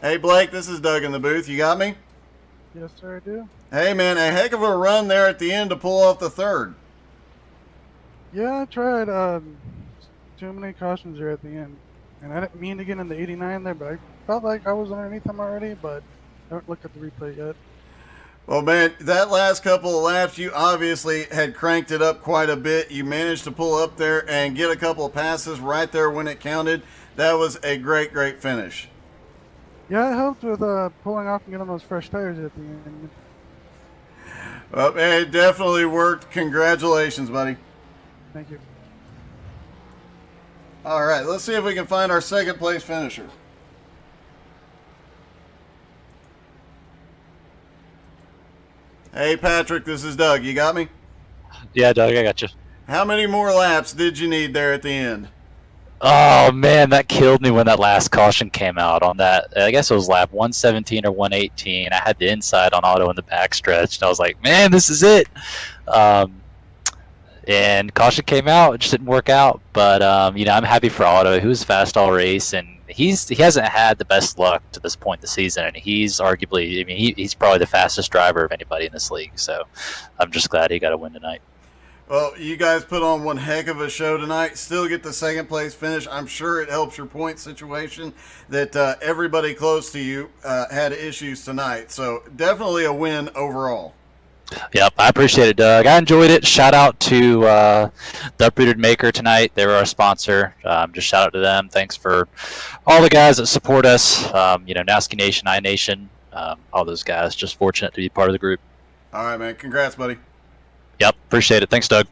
Hey, Blake, this is Doug in the booth. You got me? Yes, sir, I do. Hey, man, a heck of a run there at the end to pull off the 3rd. Yeah, I tried. Too many cautions there at the end. And I didn't mean to get in the 89 there, but I felt like I was underneath them already, but I haven't looked at the replay yet. Well, man, that last couple of laps, you obviously had cranked it up quite a bit. You managed to pull up there and get a couple of passes right there when it counted. That was a great, great finish. Yeah, it helped with pulling off and getting those fresh tires at the end. Well, man, it definitely worked. Congratulations, buddy. Thank you. All right, let's see if we can find our 2nd place finisher. Hey, Patrick, this is Doug. You got me? Yeah, Doug, I got you. How many more laps did you need there at the end? Oh, man, that killed me when that last caution came out on that. I guess it was lap 117 or 118. I had the inside on Otto in the backstretch, and I was like, man, this is it. And caution came out. It just didn't work out. But, I'm happy for Otto. He was fast all race, and he hasn't had the best luck to this point in the season. And he's arguably, he's probably the fastest driver of anybody in this league. So I'm just glad he got a win tonight. Well, you guys put on one heck of a show tonight. Still get the 2nd place finish. I'm sure it helps your point situation that everybody close to you had issues tonight. So definitely a win overall. Yep, I appreciate it, Doug. I enjoyed it. Shout out to the Uprooted Maker tonight. They were our sponsor. Just shout out to them. Thanks for all the guys that support us. Nowski Nation, iNation, all those guys. Just fortunate to be part of the group. All right, man. Congrats, buddy. Yep, appreciate it. Thanks, Doug.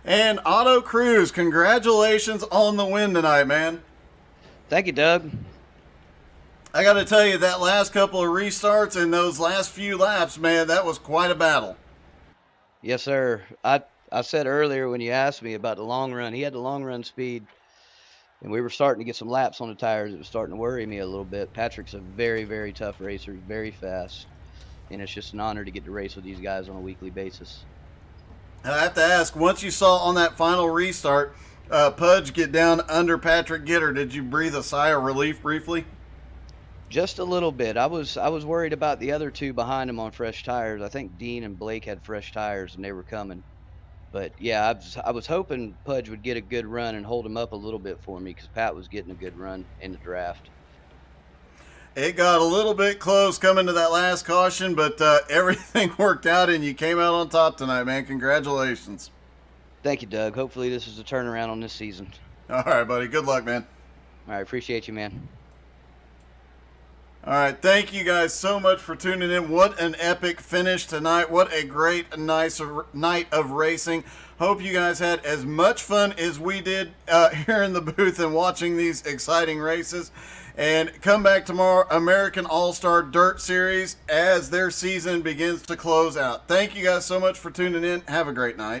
And Otto Cruz, congratulations on the win tonight, man. Thank you, Doug. I got to tell you, that last couple of restarts and those last few laps, man, that was quite a battle. Yes, sir. I said earlier when you asked me about the long run, he had the long run speed, and we were starting to get some laps on the tires. It was starting to worry me a little bit. Patrick's a very, very tough racer, very fast, and it's just an honor to get to race with these guys on a weekly basis. And I have to ask, once you saw on that final restart, Pudge get down under Patrick Gitter, did you breathe a sigh of relief briefly? Just a little bit. I was worried about the other two behind him on fresh tires. I think Dean and Blake had fresh tires and they were coming. But yeah, I was hoping Pudge would get a good run and hold him up a little bit for me because Pat was getting a good run in the draft. It got a little bit close coming to that last caution, but everything worked out and you came out on top tonight, man. Congratulations. Thank you, Doug. Hopefully this is a turnaround on this season. All right, buddy. Good luck, man. All right, appreciate you, man. All right, thank you guys so much for tuning in. What an epic finish tonight. What a great, nice night of racing. Hope you guys had as much fun as we did here in the booth and watching these exciting races. And come back tomorrow, American All-Star Dirt Series, as their season begins to close out. Thank you guys so much for tuning in. Have a great night.